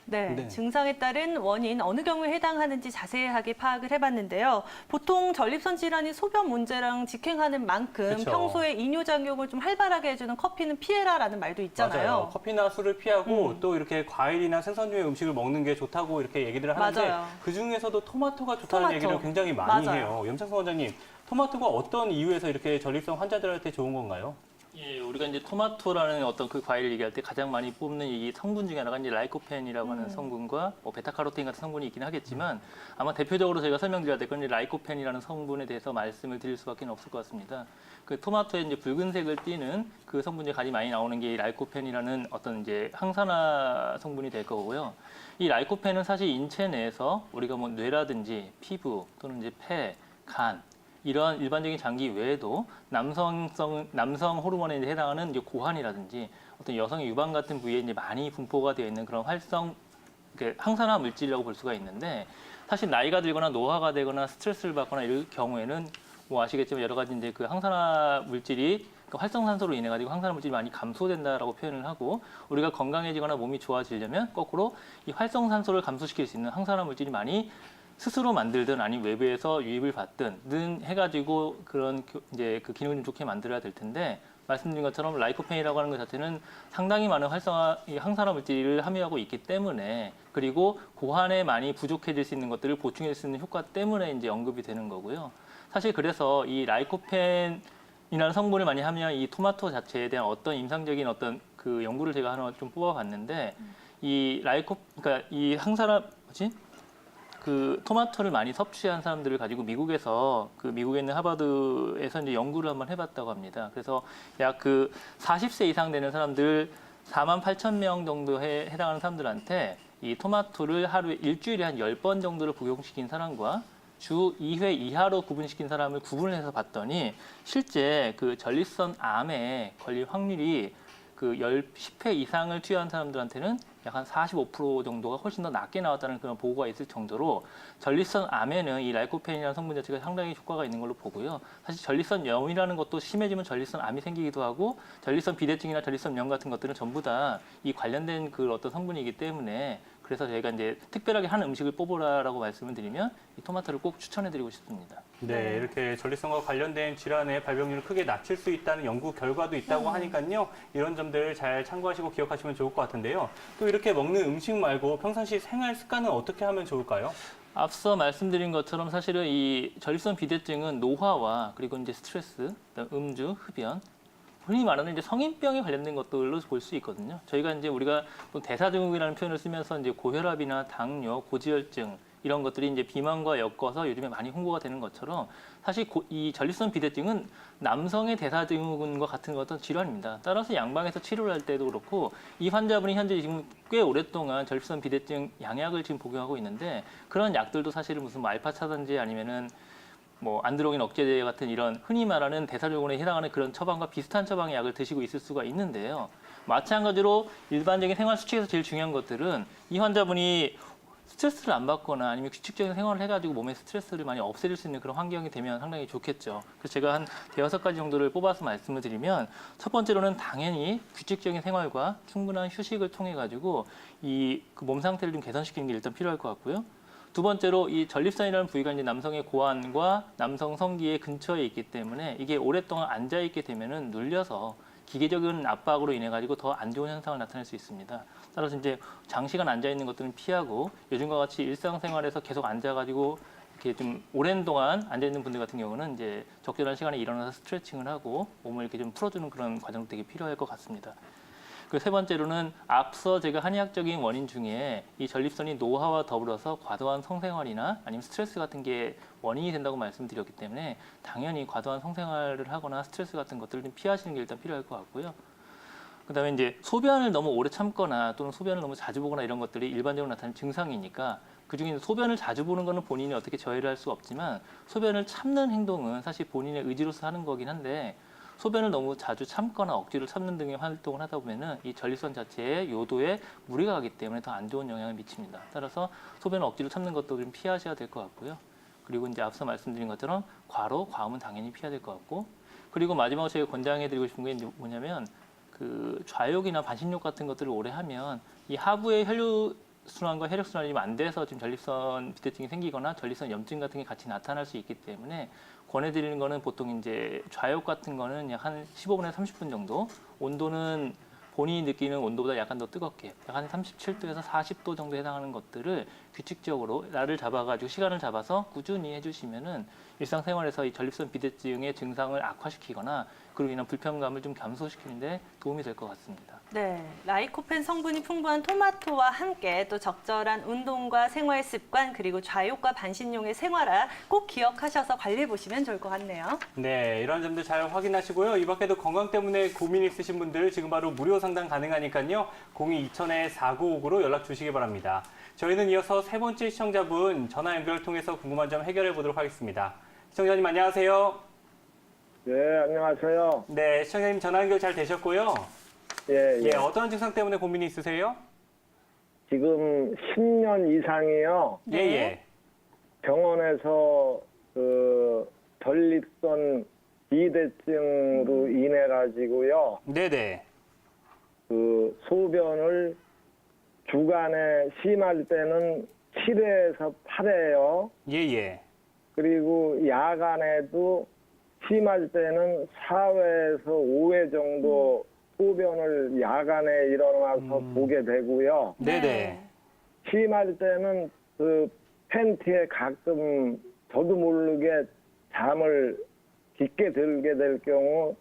네, 네. 증상에 따른 원인 어느 경우에 해당하는지 자세하게 파악을 해봤는데요. 보통 전립선 질환이 소변 문제랑 직행하는 만큼 그쵸. 평소에 이뇨작용을 좀 활발하게 해주는 커피는 피해라라는 말도 있잖아요. 맞아요. 커피나 술을 피하고 또 이렇게 과일이나 생선류의 음식을 먹는 게 좋다고 이렇게 얘기를 하는데 맞아요. 그 중에서도 토마토가 좋다는 토마토. 얘기를 굉장히 많이 맞아요. 해요. 염창성 원장님, 토마토가 어떤 이유에서 이렇게 전립선 환자들한테 좋은 건가요? 예, 우리가 이제 토마토라는 어떤 그 과일을 얘기할 때 가장 많이 뽑는 이 성분 중에 하나가 이제 라이코펜이라고 하는 성분과 베타카로틴 같은 성분이 있긴 하겠지만 아마 대표적으로 저희가 설명드려야 될 건 이제 라이코펜이라는 성분에 대해서 말씀을 드릴 수밖에 없을 것 같습니다. 그 토마토에 이제 붉은색을 띠는 그 성분 중에 가장 많이 나오는 게 이 라이코펜이라는 어떤 이제 항산화 성분이 될 거고요. 이 라이코펜은 사실 인체 내에서 우리가 뭐 뇌라든지 피부 또는 이제 폐, 간 이러한 일반적인 장기 외에도 남성 호르몬에 이제 해당하는 이제 고환이라든지 어떤 여성의 유방 같은 부위에 이제 많이 분포가 되어 있는 그런 항산화 물질이라고 볼 수가 있는데, 사실 나이가 들거나 노화가 되거나 스트레스를 받거나 이럴 경우에는 뭐 아시겠지만 여러 가지 이제 그 항산화 물질이 그 활성산소로 인해 가지고 항산화 물질이 많이 감소된다라고 표현을 하고, 우리가 건강해지거나 몸이 좋아지려면 거꾸로 이 활성산소를 감소시킬 수 있는 항산화 물질이 많이 스스로 만들든 아니면 외부에서 유입을 받든 해가지고 그런 이제 그 기능을 좀 좋게 만들어야 될 텐데, 말씀드린 것처럼 라이코펜이라고 하는 것 자체는 상당히 많은 항산화 물질을 함유하고 있기 때문에, 그리고 고환에 많이 부족해질 수 있는 것들을 보충해 줄 수 있는 효과 때문에 이제 언급이 되는 거고요. 사실 그래서 이 라이코펜이라는 성분을 많이 함유한 이 토마토 자체에 대한 어떤 임상적인 어떤 그 연구를 제가 하나 좀 뽑아봤는데, 그러니까 이 그 토마토를 많이 섭취한 사람들을 가지고 미국에서 그 미국에 있는 하버드에서 이제 연구를 한번 해봤다고 합니다. 그래서 약 그 40세 이상 되는 사람들 4만 8천 명 정도에 해당하는 사람들한테 이 토마토를 하루에 일주일에 한 10번 정도를 복용시킨 사람과 주 2회 이하로 구분시킨 사람을 구분을 해서 봤더니 실제 그 전립선 암에 걸릴 확률이 그 10회 이상을 투여한 사람들한테는 약 한 45% 정도가 훨씬 더 낮게 나왔다는 그런 보고가 있을 정도로 전립선 암에는 이 라이코펜이라는 성분 자체가 상당히 효과가 있는 걸로 보고요. 사실 전립선염이라는 것도 심해지면 전립선 암이 생기기도 하고 전립선 비대증이나 전립선염 같은 것들은 전부 다 이 관련된 그 어떤 성분이기 때문에 그래서 저희가 이제 특별하게 한 음식을 뽑으라라고 말씀을 드리면 이 토마토를 꼭 추천해드리고 싶습니다. 네, 이렇게 전립선과 관련된 질환의 발병률을 크게 낮출 수 있다는 연구 결과도 있다고 하니까요. 이런 점들 잘 참고하시고 기억하시면 좋을 것 같은데요. 또 이렇게 먹는 음식 말고 평상시 생활 습관은 어떻게 하면 좋을까요? 앞서 말씀드린 것처럼 사실은 이 전립선 비대증은 노화와 그리고 이제 스트레스, 그다음 음주, 흡연, 흔히 말하는 이제 성인병에 관련된 것들로 볼 수 있거든요. 저희가 이제 우리가 또 대사증후군이라는 표현을 쓰면서 이제 고혈압이나 당뇨, 고지혈증 이런 것들이 이제 비만과 엮어서 요즘에 많이 홍보가 되는 것처럼 사실 이 전립선 비대증은 남성의 대사증후군과 같은 어떤 질환입니다. 따라서 양방에서 치료를 할 때도 그렇고 이 환자분이 현재 지금 꽤 오랫동안 전립선 비대증 양약을 지금 복용하고 있는데 그런 약들도 사실은 무슨 뭐 알파 차단제 아니면은 뭐 안드로겐 억제제 같은 이런 흔히 말하는 대사증후군에 해당하는 그런 처방과 비슷한 처방의 약을 드시고 있을 수가 있는데요. 마찬가지로 일반적인 생활 수칙에서 제일 중요한 것들은 이 환자분이 스트레스를 안 받거나 아니면 규칙적인 생활을 해가지고 몸의 스트레스를 많이 없애줄 수 있는 그런 환경이 되면 상당히 좋겠죠. 그래서 제가 한 대여섯 가지 정도를 뽑아서 말씀을 드리면 첫 번째로는 당연히 규칙적인 생활과 충분한 휴식을 통해 가지고 이 그 몸 상태를 좀 개선시키는 게 일단 필요할 것 같고요. 두 번째로 이 전립선이라는 부위가 이제 남성의 고환과 남성 성기의 근처에 있기 때문에 이게 오랫동안 앉아 있게 되면은 눌려서 기계적인 압박으로 인해 가지고 더 안 좋은 현상을 나타낼 수 있습니다. 따라서 이제 장시간 앉아 있는 것들은 피하고 요즘과 같이 일상생활에서 계속 앉아 가지고 이렇게 좀 오랜 동안 앉아 있는 분들 같은 경우는 이제 적절한 시간에 일어나서 스트레칭을 하고 몸을 이렇게 좀 풀어주는 그런 과정도 되게 필요할 것 같습니다. 그 세 번째로는 앞서 제가 한의학적인 원인 중에 이 전립선이 노화와 더불어서 과도한 성생활이나 아니면 스트레스 같은 게 원인이 된다고 말씀드렸기 때문에 당연히 과도한 성생활을 하거나 스트레스 같은 것들을 좀 피하시는 게 일단 필요할 것 같고요. 그다음에 이제 소변을 너무 오래 참거나 또는 소변을 너무 자주 보거나 이런 것들이 일반적으로 나타나는 증상이니까 그중에 소변을 자주 보는 거는 본인이 어떻게 저해를 할 수 없지만 소변을 참는 행동은 사실 본인의 의지로서 하는 거긴 한데 소변을 너무 자주 참거나 억지로 참는 등의 활동을 하다 보면은 이 전립선 자체의 요도에 무리가 가기 때문에 더 안 좋은 영향을 미칩니다. 따라서 소변을 억지로 참는 것도 좀 피하셔야 될 것 같고요. 그리고 이제 앞서 말씀드린 것처럼 과로, 과음은 당연히 피해야 될 것 같고 그리고 마지막으로 제가 권장해드리고 싶은 게 뭐냐면 그 좌욕이나 반신욕 같은 것들을 오래 하면 이 하부의 혈류순환과 혈액순환이 좀 안 돼서 지금 전립선 비대증이 생기거나 전립선 염증 같은 게 같이 나타날 수 있기 때문에 권해드리는 거는 보통 이제 좌욕 같은 거는 약 한 15분에서 30분 정도 온도는 본인이 느끼는 온도보다 약간 더 뜨겁게 약 한 37도에서 40도 정도 해당하는 것들을 규칙적으로 날을 잡아가지고 시간을 잡아서 꾸준히 해주시면은 일상생활에서 이 전립선 비대증의 증상을 악화시키거나 그로 인한 불편감을 좀 감소시키는데 도움이 될 것 같습니다. 네, 라이코펜 성분이 풍부한 토마토와 함께 또 적절한 운동과 생활 습관 그리고 좌욕과 반신욕의 생활화 꼭 기억하셔서 관리해 보시면 좋을 것 같네요. 네, 이런 점들 잘 확인하시고요. 이 밖에도 건강 때문에 고민 있으신 분들 지금 바로 무료 상담 가능하니까요. 02-2000-4959로 연락 주시기 바랍니다. 저희는 이어서 세 번째 시청자분 전화 연결을 통해서 궁금한 점 해결해 보도록 하겠습니다. 시청자님 안녕하세요. 네, 안녕하세요. 네, 시청자님 전화 연결 잘 되셨고요. 예, 예, 어떤 증상 때문에 고민이 있으세요? 지금 10년 이상이요. 예, 예. 병원에서 그 전립선 비대증으로 인해 가지고요. 네네. 그 소변을 주간에 심할 때는 7회에서 8회요. 예, 예. 그리고 야간에도 심할 때는 4회에서 5회 정도 소변을 야간에 일어나서 보게 되고요. 네네. 심할 때는 그 팬티에 가끔 저도 모르게 잠을 깊게 들게 될 경우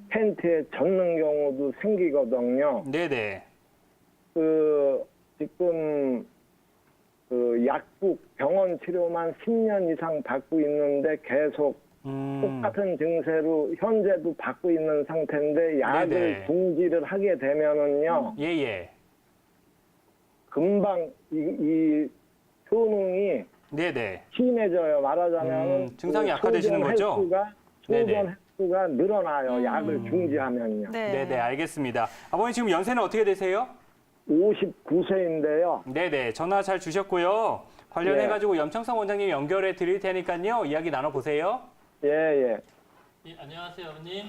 팬티에 젖는 경우도 생기거든요. 네네. 그 지금 그 약국 병원 치료만 10년 이상 받고 있는데 계속 똑같은 증세로 현재도 받고 있는 상태인데 약을 네네. 중지를 하게 되면은요 예, 예. 금방 이 효능이 네네. 심해져요. 말하자면은 증상이 그 악화되시는 거죠? 소변 네네. 횟수가 늘어나요. 약을 중지하면요. 네네, 알겠습니다. 아버님 지금 연세는 어떻게 되세요? 59세인데요. 네네, 전화 잘 주셨고요. 관련해가지고 염창성 원장님 연결해 드릴 테니까요. 이야기 나눠보세요. 예, 예. 예, 안녕하세요, 아버님.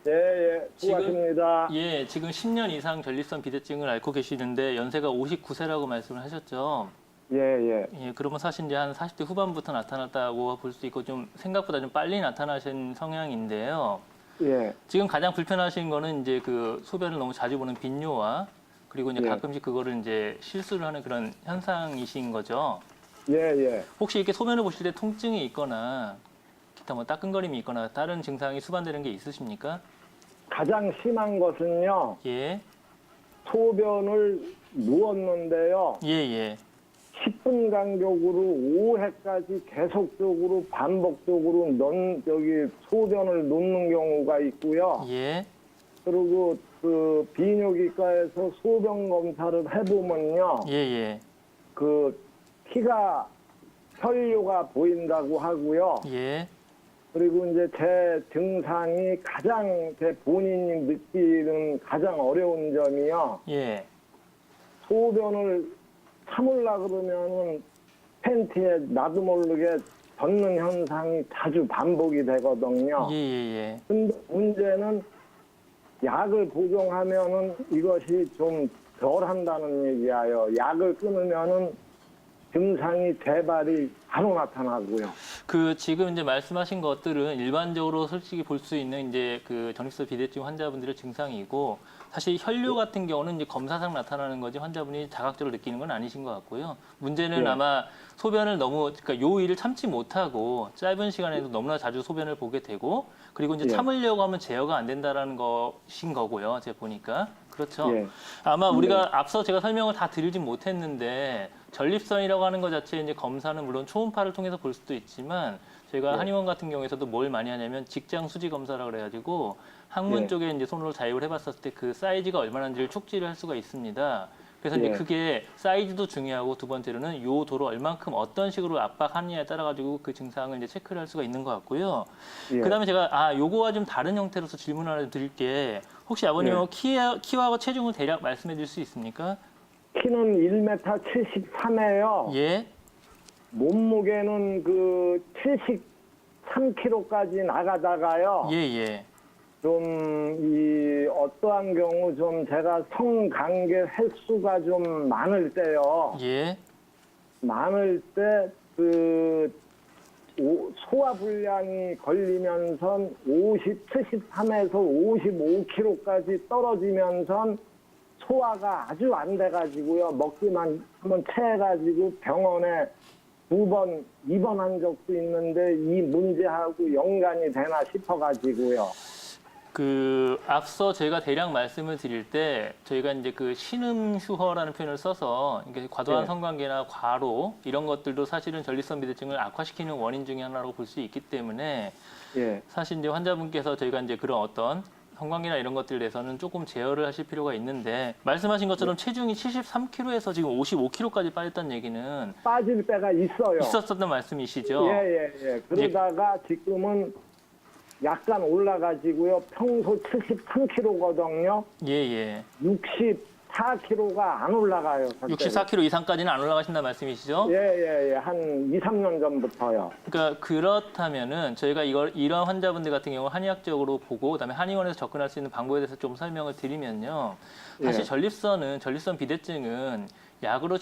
예, 예. 수고하십니다. 예, 지금 10년 이상 전립선 비대증을 앓고 계시는데 연세가 59세라고 말씀을 하셨죠. 예, 예. 예, 그러면 사실 이제 한 40대 후반부터 나타났다고 볼 수 있고 좀 생각보다 좀 빨리 나타나신 성향인데요. 예. 지금 가장 불편하신 거는 이제 그 소변을 너무 자주 보는 빈뇨와 그리고 이제 예. 가끔씩 그거를 이제 실수를 하는 그런 현상이신 거죠. 예, 예. 혹시 이렇게 소변을 보실 때 통증이 있거나 기타 뭐 따끔거림이 있거나 다른 증상이 수반되는 게 있으십니까? 가장 심한 것은요. 예, 소변을 누웠는데요. 예, 예. 10분 간격으로 5회까지 계속적으로 반복적으로 소변을 놓는 경우가 있고요. 예, 그리고 그 비뇨기과에서 소변 검사를 해보면요. 예, 예, 그 피가 혈류가 보인다고 하고요. 예, 그리고 이제 제 증상이 가장 제 본인이 느끼는 가장 어려운 점이요. 예. 소변을 참으려 그러면은 팬티에 나도 모르게 젖는 현상이 자주 반복이 되거든요. 예, 예, 근데 문제는 약을 복용하면은 이것이 좀 덜 한다는 얘기예요. 약을 끊으면은 증상이 재발이 바로 나타나고요. 그 지금 이제 말씀하신 것들은 일반적으로 솔직히 볼 수 있는 이제 그 전립선 비대증 환자분들의 증상이고 사실 혈류 같은 경우는 이제 검사상 나타나는 거지 환자분이 자각적으로 느끼는 건 아니신 것 같고요. 문제는 네. 아마 소변을 너무 그러니까 요일을 참지 못하고 짧은 시간에도 너무나 자주 소변을 보게 되고 그리고 이제 예. 참으려고 하면 제어가 안 된다라는 것인 거고요. 제가 보니까 그렇죠. 예. 아마 우리가 앞서 제가 설명을 다 드리진 못했는데 전립선이라고 하는 것 자체에 이제 검사는 물론 초음파를 통해서 볼 수도 있지만 저희가 네. 한의원 같은 경우에서도 뭘 많이 하냐면 직장 수지 검사라 그래가지고 항문 네. 쪽에 이제 손으로 자입을 해봤었을 때 그 사이즈가 얼마나인지를 축지를 할 수가 있습니다. 그래서 네. 이제 그게 사이즈도 중요하고 두 번째로는 요 도로 얼만큼 어떤 식으로 압박하느냐에 따라 가지고 그 증상을 이제 체크를 할 수가 있는 것 같고요. 예. 그다음에 제가 요거와 좀 다른 형태로서 질문 하나 드릴게. 혹시 아버님 네. 키와 체중을 대략 말씀해 줄 수 있습니까? 키는 1m 73에요. 예. 몸무게는 그 73kg까지 나가다가요. 예, 예. 어떠한 경우 좀 제가 성관계 횟수가 좀 많을 때요. 예. 많을 때 소화불량이 걸리면서 73에서 55kg까지 떨어지면서 소화가 아주 안 돼가지고요. 먹기만 한번 체해가지고 병원에 2번 입원한 적도 있는데 이 문제하고 연관이 되나 싶어가지고요. 앞서 제가 대략 말씀을 드릴 때 저희가 이제 그 신음휴허라는 표현을 써서 이게 과도한 네. 성관계나 과로 이런 것들도 사실은 전립선 비대증을 악화시키는 원인 중에 하나로 볼 수 있기 때문에 예, 사실 이제 환자분께서 저희가 이제 그런 어떤 성관계나 이런 것들에 대해서는 조금 제어를 하실 필요가 있는데 말씀하신 것처럼 체중이 73kg에서 지금 55kg까지 빠졌다는 얘기는 빠질 때가 있어요. 있었던 말씀이시죠? 예. 그러다가 지금은 약간 올라가지고요. 평소 73kg거든요. 예. 64kg가 안 올라가요. 64kg 이상까지는 안 올라가신다는 말씀이시죠? 예. 한 2, 3년 전부터요. 그러니까 그렇다면은 저희가 이런 환자분들 같은 경우 한의학적으로 보고 그다음에 한의원에서 접근할 수 있는 방법에 대해서 좀 설명을 드리면요. 사실 예. 전립선 비대증은 약으로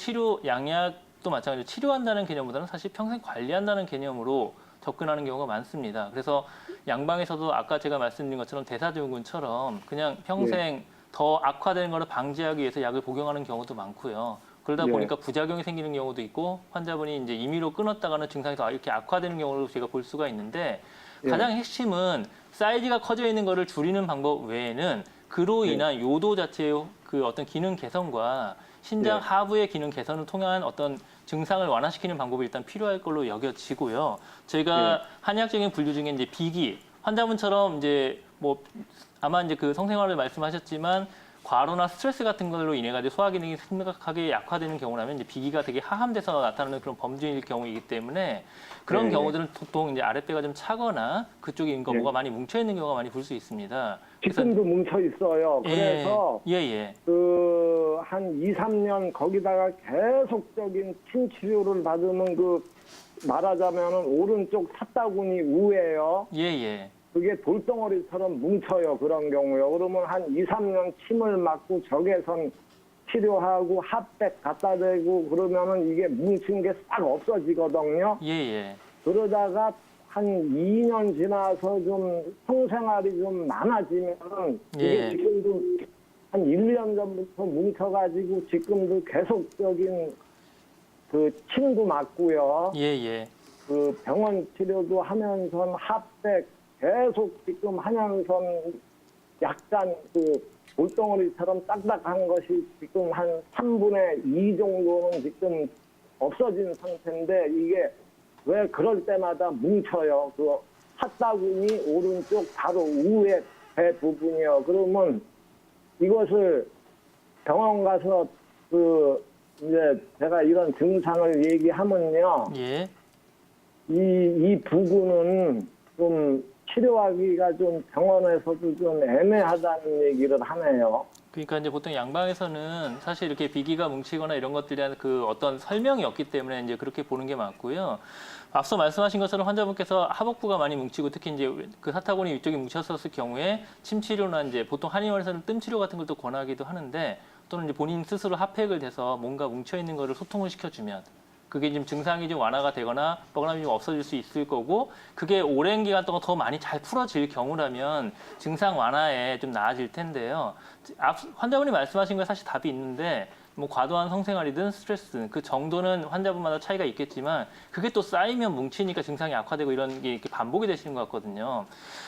양약도 마찬가지로 치료한다는 개념보다는 사실 평생 관리한다는 개념으로 접근하는 경우가 많습니다. 그래서 양방에서도 아까 제가 말씀드린 것처럼 대사증후군처럼 그냥 평생 더 악화되는 것을 방지하기 위해서 약을 복용하는 경우도 많고요. 그러다 예. 보니까 부작용이 생기는 경우도 있고 환자분이 이제 임의로 끊었다가는 증상이 더 이렇게 악화되는 경우를 제가 볼 수가 있는데 예. 가장 핵심은 사이즈가 커져 있는 것을 줄이는 방법 외에는 그로 인한 요도 자체의 그 어떤 기능 개선과 신장 네. 하부의 기능 개선을 통한 어떤 증상을 완화시키는 방법이 일단 필요할 걸로 여겨지고요. 저희가 한의학적인 분류 중에 이제 비기 환자분처럼 이제 뭐 아마 이제 그 성생활을 말씀하셨지만 과로나 스트레스 같은 걸로 인해 가지고 소화 기능이 심각하게 약화되는 경우라면 이제 비기가 되게 하함돼서 나타나는 그런 범죄일 경우이기 때문에 그런 네. 경우들은 보통 이제 아랫배가 좀 차거나 그쪽에 있는 거 네. 뭐가 많이 뭉쳐 있는 경우가 많이 볼 수 있습니다. 그래서 지금도 뭉쳐 있어요. 그래서 예. 그 한 2, 3년 거기다가 계속적인 침 치료를 받으면 그 말하자면은 오른쪽 사타구니 우에요. 예. 그게 돌덩어리처럼 뭉쳐요. 그런 경우요. 그러면 한 2, 3년 침을 맞고 적외선 치료하고 핫백 갖다 대고 그러면은 이게 뭉친 게 싹 없어지거든요. 예. 그러다가 한 2년 지나서 좀 성생활이 좀 많아지면은 이게 예. 지금도 한 1년 전부터 뭉쳐가지고 지금도 계속적인 그 침도 맞고요. 예. 그 병원 치료도 하면서 핫백 계속 지금 하면서 약간 그 돌덩어리처럼 딱딱한 것이 지금 한 3분의 2 정도는 지금 없어진 상태인데 이게 왜 그럴 때마다 뭉쳐요. 그 핫다구니 오른쪽 바로 우에 배 부분이요. 그러면 이것을 병원 가서 그 이제 제가 이런 증상을 얘기하면요. 예. 이 부분은 좀 치료하기가 좀 병원에서도 좀 애매하다는 얘기를 하네요. 그러니까 이제 보통 양방에서는 사실 이렇게 비기가 뭉치거나 이런 것들에 대한 그 어떤 설명이 없기 때문에 이제 그렇게 보는 게 많고요. 앞서 말씀하신 것처럼 환자분께서 하복부가 많이 뭉치고 특히 이제 그 사타구니 위쪽이 뭉쳤었을 경우에 침 치료나 이제 보통 한의원에서는 뜸 치료 같은 걸 또 권하기도 하는데 또는 이제 본인 스스로 핫팩을 대서 뭔가 뭉쳐 있는 거를 소통을 시켜주면 그게 지금 증상이 좀 완화가 되거나 뻐근함이 좀 없어질 수 있을 거고 그게 오랜 기간 동안 더 많이 잘 풀어질 경우라면 증상 완화에 좀 나아질 텐데요. 환자분이 말씀하신 거에 사실 답이 있는데 뭐 과도한 성생활이든 스트레스 그 정도는 환자분마다 차이가 있겠지만 그게 또 쌓이면 뭉치니까 증상이 악화되고 이런 게 이렇게 반복이 되시는 것 같거든요.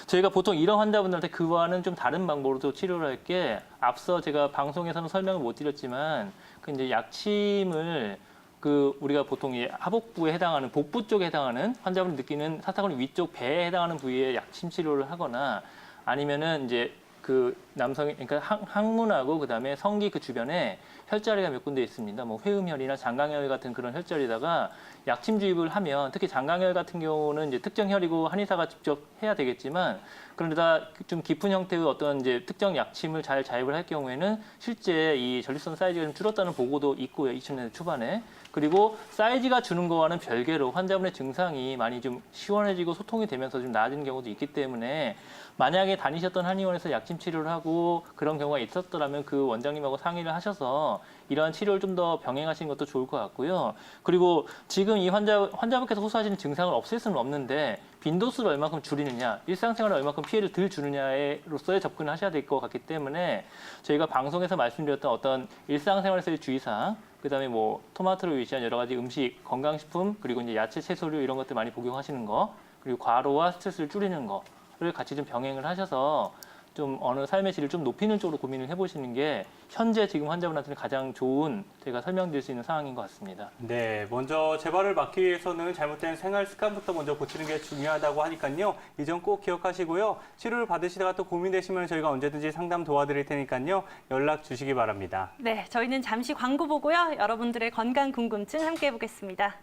저희가 보통 이런 환자분들한테 그와는 좀 다른 방법으로도 치료를 할 게 앞서 제가 방송에서는 설명을 못 드렸지만 그 이제 약침을 그 우리가 보통 이 하복부에 해당하는 복부 쪽에 해당하는 환자분이 느끼는 사타구니 위쪽 배에 해당하는 부위에 약침 치료를 하거나 아니면은 이제 그 남성이 그러니까 항문하고 그다음에 성기 그 주변에 혈자리가 몇 군데 있습니다. 뭐 회음혈이나 장강혈 같은 그런 혈자리다가 약침 주입을 하면 특히 장강혈 같은 경우는 이제 특정 혈이고 한의사가 직접 해야 되겠지만 그러다 좀 깊은 형태의 어떤 이제 특정 약침을 잘 자입을 할 경우에는 실제 이 전립선 사이즈가 좀 줄었다는 보고도 있고요. 2000년대 초반에. 그리고 사이즈가 주는 거와는 별개로 환자분의 증상이 많이 좀 시원해지고 소통이 되면서 좀 나아지는 경우도 있기 때문에 만약에 다니셨던 한의원에서 약침 치료를 하고 그런 경우가 있었더라면 그 원장님하고 상의를 하셔서 이러한 치료를 좀 더 병행하시는 것도 좋을 것 같고요. 그리고 지금 이 환자분께서 호소하시는 증상을 없앨 수는 없는데 빈도수를 얼마큼 줄이느냐, 일상생활에 얼마큼 피해를 덜 주느냐로서의 접근을 하셔야 될 것 같기 때문에 저희가 방송에서 말씀드렸던 어떤 일상생활에서의 주의사항, 그다음에 뭐 토마토를 위시한 여러 가지 음식, 건강식품, 그리고 이제 야채, 채소류 이런 것들 많이 복용하시는 거, 그리고 과로와 스트레스를 줄이는 거를 같이 좀 병행을 하셔서 좀 어느 삶의 질을 좀 높이는 쪽으로 고민을 해보시는 게 현재 지금 환자분한테는 가장 좋은 제가 설명드릴 수 있는 상황인 것 같습니다. 네, 먼저 재발을 막기 위해서는 잘못된 생활 습관부터 먼저 고치는 게 중요하다고 하니까요. 이 점 꼭 기억하시고요. 치료를 받으시다가 또 고민되시면 저희가 언제든지 상담 도와드릴 테니까요. 연락 주시기 바랍니다. 네, 저희는 잠시 광고 보고요. 여러분들의 건강 궁금증 함께 해보겠습니다.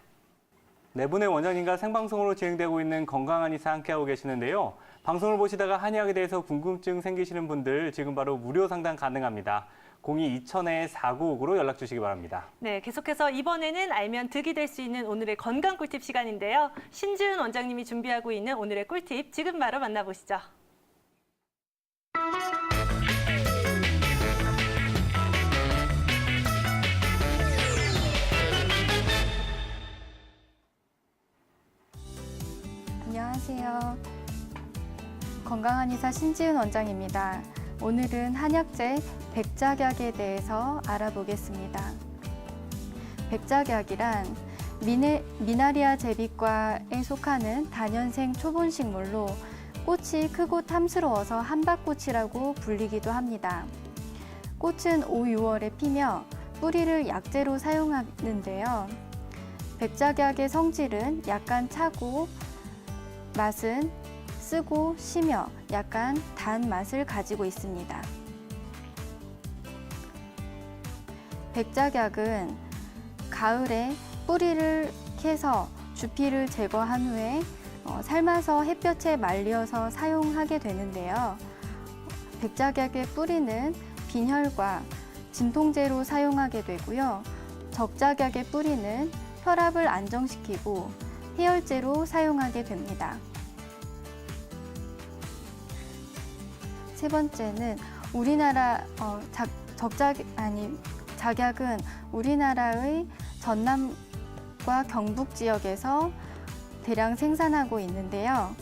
네 분의 원장님과 생방송으로 진행되고 있는 건강한 의사 함께하고 계시는데요. 방송을 보시다가 한의학에 대해서 궁금증 생기시는 분들 지금 바로 무료 상담 가능합니다. 02-2000-4959로 연락 주시기 바랍니다. 네, 계속해서 이번에는 알면 득이 될 수 있는 오늘의 건강 꿀팁 시간인데요. 신지은 원장님이 준비하고 있는 오늘의 꿀팁 지금 바로 만나보시죠. 안녕하세요. 건강한 의사 신지은 원장입니다. 오늘은 한약재 백작약에 대해서 알아보겠습니다. 백작약이란 미나리아 제비과에 속하는 다년생 초본식물로 꽃이 크고 탐스러워서 한박꽃이라고 불리기도 합니다. 꽃은 5, 6월에 피며 뿌리를 약재로 사용하는데요. 백작약의 성질은 약간 차고 맛은 쓰고 시며 약간 단 맛을 가지고 있습니다. 백작약은 가을에 뿌리를 캐서 주피를 제거한 후에 삶아서 햇볕에 말려서 사용하게 되는데요. 백작약의 뿌리는 빈혈과 진통제로 사용하게 되고요. 적작약의 뿌리는 혈압을 안정시키고 해열제로 사용하게 됩니다. 세 번째는 우리나라 작약은 우리나라의 전남과 경북 지역에서 대량 생산하고 있는데요.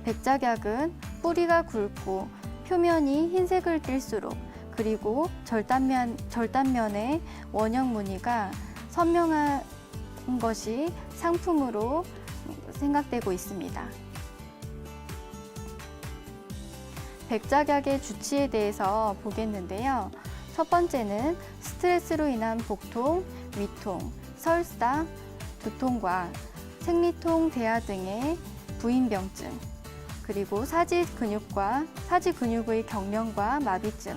백작약은 뿌리가 굵고 표면이 흰색을 띨수록 그리고 절단면의 원형 무늬가 선명한 것이 상품으로 생각되고 있습니다. 백작약의 주치에 대해서 보겠는데요. 첫 번째는 스트레스로 인한 복통, 위통, 설사, 두통과 생리통, 대하 등의 부인병증, 그리고 사지 근육의 경련과 마비증,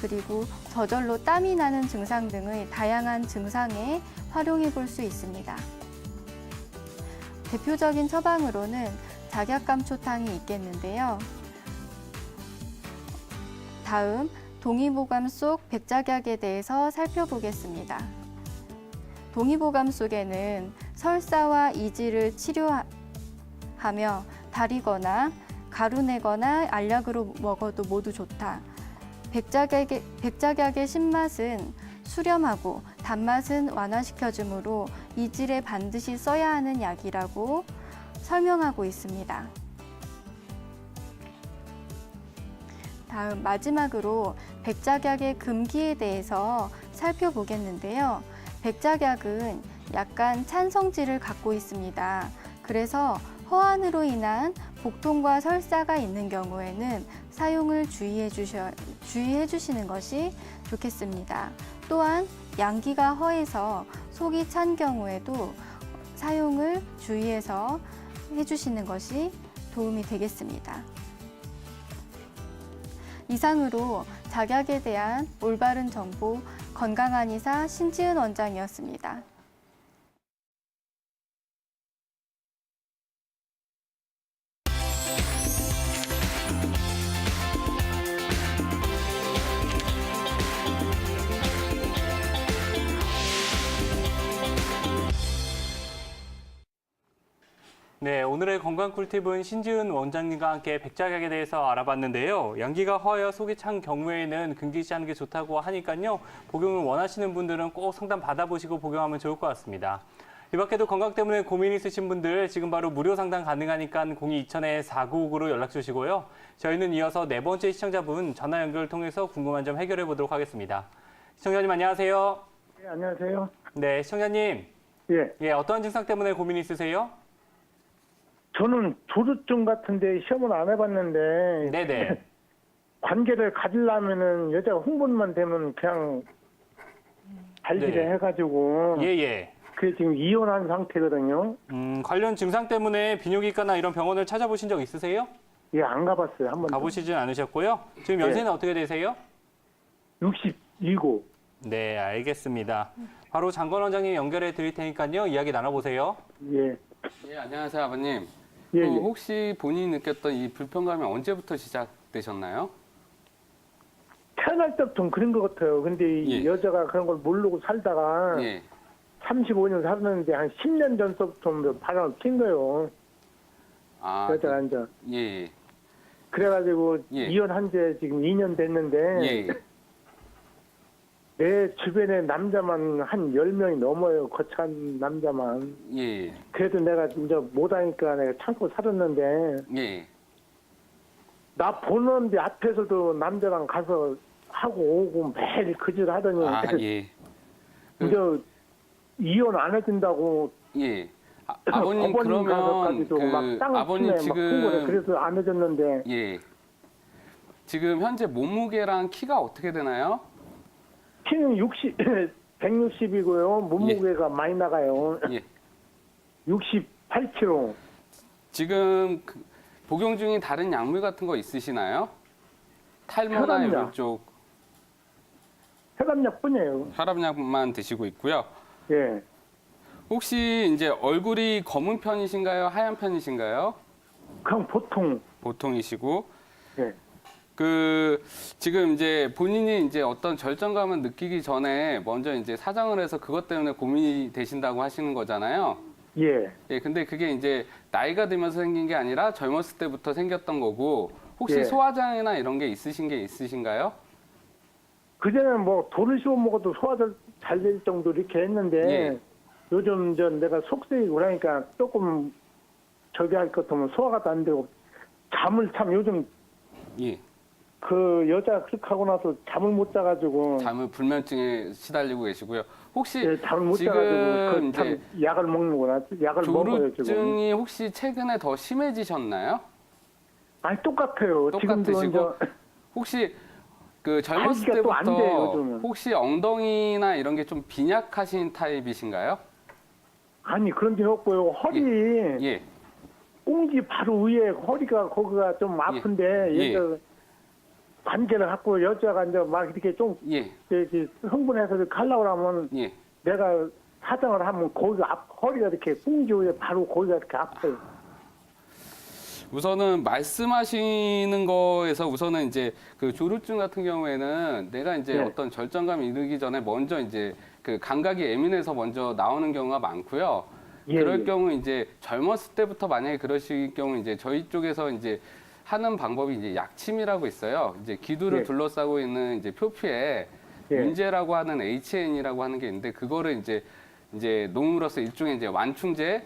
그리고 저절로 땀이 나는 증상 등의 다양한 증상에 활용해 볼 수 있습니다. 대표적인 처방으로는 작약감초탕이 있겠는데요. 다음 동의보감 속 백작약에 대해서 살펴보겠습니다. 동의보감 속에는 설사와 이지를 치료하며 달이거나 가루내거나 알약으로 먹어도 모두 좋다. 백작약의 신맛은 수렴하고 단맛은 완화시켜주므로 이질에 반드시 써야 하는 약이라고 설명하고 있습니다. 다음 마지막으로 백작약의 금기에 대해서 살펴보겠는데요. 백작약은 약간 찬 성질을 갖고 있습니다. 그래서 허안으로 인한 복통과 설사가 있는 경우에는 사용을 주의해 주시는 것이 좋겠습니다. 또한 양기가 허해서 속이 찬 경우에도 사용을 주의해서 해주시는 것이 도움이 되겠습니다. 이상으로 작약에 대한 올바른 정보, 건강한 의사 신지은 원장이었습니다. 네, 오늘의 건강 꿀팁은 신지은 원장님과 함께 백작약에 대해서 알아봤는데요. 양기가 허여 속이 찬 경우에는 금기시하는 게 좋다고 하니까요. 복용을 원하시는 분들은 꼭 상담 받아보시고 복용하면 좋을 것 같습니다. 이 밖에도 건강 때문에 고민 있으신 분들 지금 바로 무료 상담 가능하니까 02-2000-4959로 연락 주시고요. 저희는 이어서 네 번째 시청자분 전화 연결을 통해서 궁금한 점 해결해 보도록 하겠습니다. 시청자님 안녕하세요. 네, 안녕하세요. 네, 시청자님. 예, 어떤 증상 때문에 고민 있으세요? 저는 조루증 같은데 시험을 안 해봤는데 네네. 관계를 가지려면은 여자가 흥분만 되면 그냥 발기를 네. 해가지고 예. 그게 지금 이혼한 상태거든요. 관련 증상 때문에 비뇨기과나 이런 병원을 찾아보신 적 있으세요? 예, 안 가봤어요. 한 번도. 가보시진 않으셨고요. 지금 연세는 어떻게 되세요? 67. 네, 알겠습니다. 바로 장건 원장님 연결해 드릴 테니까요. 이야기 나눠보세요. 예. 예, 안녕하세요, 아버님. 예, 그 예. 혹시 본인이 느꼈던 이 불편감이 언제부터 시작되셨나요? 태어날 때부터 그런 것 같아요. 근데 이 예. 여자가 그런 걸 모르고 살다가 예. 35년 살았는데 한 10년 전부터 바람을 핀 거예요. 아, 여자가 이제. 예. 그래가지고 예. 이혼한 지 지금 2년 됐는데 예. 내 주변에 남자만 한 10명이 넘어요. 거창한 남자만. 예. 그래도 내가 이제 못하니까 내가 참고 살았는데 예. 나 보는데 앞에서도 남자랑 가서 하고 오고 매일 그짓 하더니 아, 예. 이제 이혼 안 해준다고 예. 아버님 법원님 그러면 가서까지도 막 땅을 아버님 치네 막 통보래. 지금 그래서 안 해줬는데 예. 지금 현재 몸무게랑 키가 어떻게 되나요? 키는 60 160이고요. 몸무게가 많이 나가요. 예. 68kg. 지금 복용 중인 다른 약물 같은 거 있으시나요? 탈모나 혈압약. 이런 쪽 혈압약뿐이에요. 혈압약만 드시고 있고요. 예. 혹시 이제 얼굴이 검은 편이신가요? 하얀 편이신가요? 그냥 보통. 보통이시고 예. 지금 이제 본인이 이제 어떤 절정감을 느끼기 전에 먼저 이제 사정을 해서 그것 때문에 고민이 되신다고 하시는 거잖아요. 예. 예, 근데 그게 이제 나이가 들면서 생긴 게 아니라 젊었을 때부터 생겼던 거고 혹시 예. 소화장애나 이런 게 있으신 게 있으신가요? 그전에는 뭐 돌을 씹어 먹어도 소화가 잘 될 정도 이렇게 했는데 예. 요즘 내가 속쓰이고 그러니까 조금 저기 할 것 같으면 소화가 안 되고 잠을 참 요즘 예. 그 여자 그렇게 하고 나서 잠을 못 자가지고 잠을 불면증에 시달리고 계시고요. 혹시 예, 잠을 못 지금 자가지고 참 이제 약을 먹는구나. 약을 먹어요 지금. 조루증이 혹시 최근에 더 심해지셨나요? 아니 똑같아요. 지금도 똑같으시고 이제 혹시 그 젊었을 알기가 또안 돼요, 때부터 요즘은. 혹시 엉덩이나 이런 게 좀 빈약하신 타입이신가요? 아니 그런 적 없고요. 허리 예. 꽁지 바로 위에 허리가 거기가 좀 아픈데 예. 여자 관계를 갖고 여자가 이제 막 이렇게 좀 예. 이렇게 흥분해서 이렇게 하려고 하면 예. 내가 사정을 하면 거기가 허리가 이렇게 꽁지 위에 바로 거기가 이렇게 아파요. 우선은 말씀하시는 거에서 우선은 이제 그 조루증 같은 경우에는 내가 이제 네. 어떤 절정감이 이르기 전에 먼저 이제 그 감각이 예민해서 먼저 나오는 경우가 많고요. 예, 그럴 예. 경우 이제 젊었을 때부터 만약에 그러실 경우 이제 저희 쪽에서 이제 하는 방법이 이제 약침이라고 있어요. 이제 기두를 예. 둘러싸고 있는 이제 표피에 예. 윤제라고 하는 HN이라고 하는 게 있는데 그거를 이제 놓음으로써 일종의 이제 완충제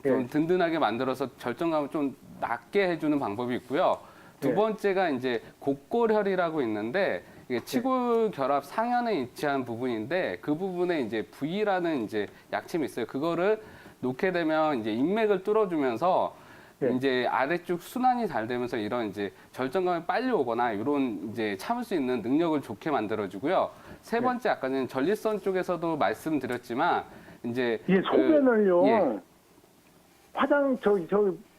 좀 예. 든든하게 만들어서 절정감을 좀 낮게 해주는 방법이 있고요. 두 예. 번째가 이제 곡골혈이라고 있는데 이게 치골 결합 상현에 위치한 부분인데 그 부분에 이제 V라는 이제 약침이 있어요. 그거를 놓게 되면 이제 인맥을 뚫어주면서 예. 이제 아래쪽 순환이 잘 되면서 이런 이제 절정감이 빨리 오거나 이런 이제 참을 수 있는 능력을 좋게 만들어주고요. 세 번째 아까 는 전립선 쪽에서도 말씀드렸지만 이제 예, 소변을요. 예. 저기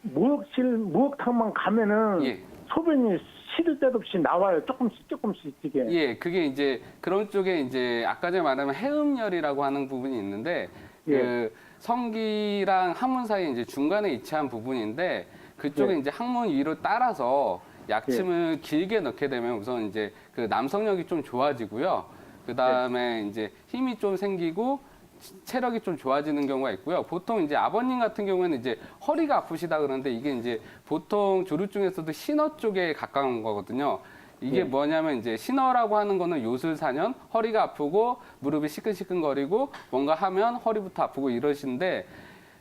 목욕탕만 가면은 예. 소변이 시들 때도 없이 나와요. 조금씩 이게. 예, 그게 이제 그런 쪽에 이제 아까 전에 말하면 해음열이라고 하는 부분이 있는데 예. 그 성기랑 항문 사이 이제 중간에 위치한 부분인데 그쪽에 예. 이제 항문 위로 따라서 약침을 길게 넣게 되면 우선 이제 그 남성력이 좀 좋아지고요. 그 다음에 이제 힘이 좀 생기고 체력이 좀 좋아지는 경우가 있고요. 보통 이제 아버님 같은 경우에는 이제 허리가 아프시다 그러는데 이게 이제 보통 조루증에서도 신어 쪽에 가까운 거거든요. 이게 예. 뭐냐면 이제 신어라고 하는 거는 요술사년, 허리가 아프고 무릎이 시큰시큰거리고 뭔가 하면 허리부터 아프고 이러시는데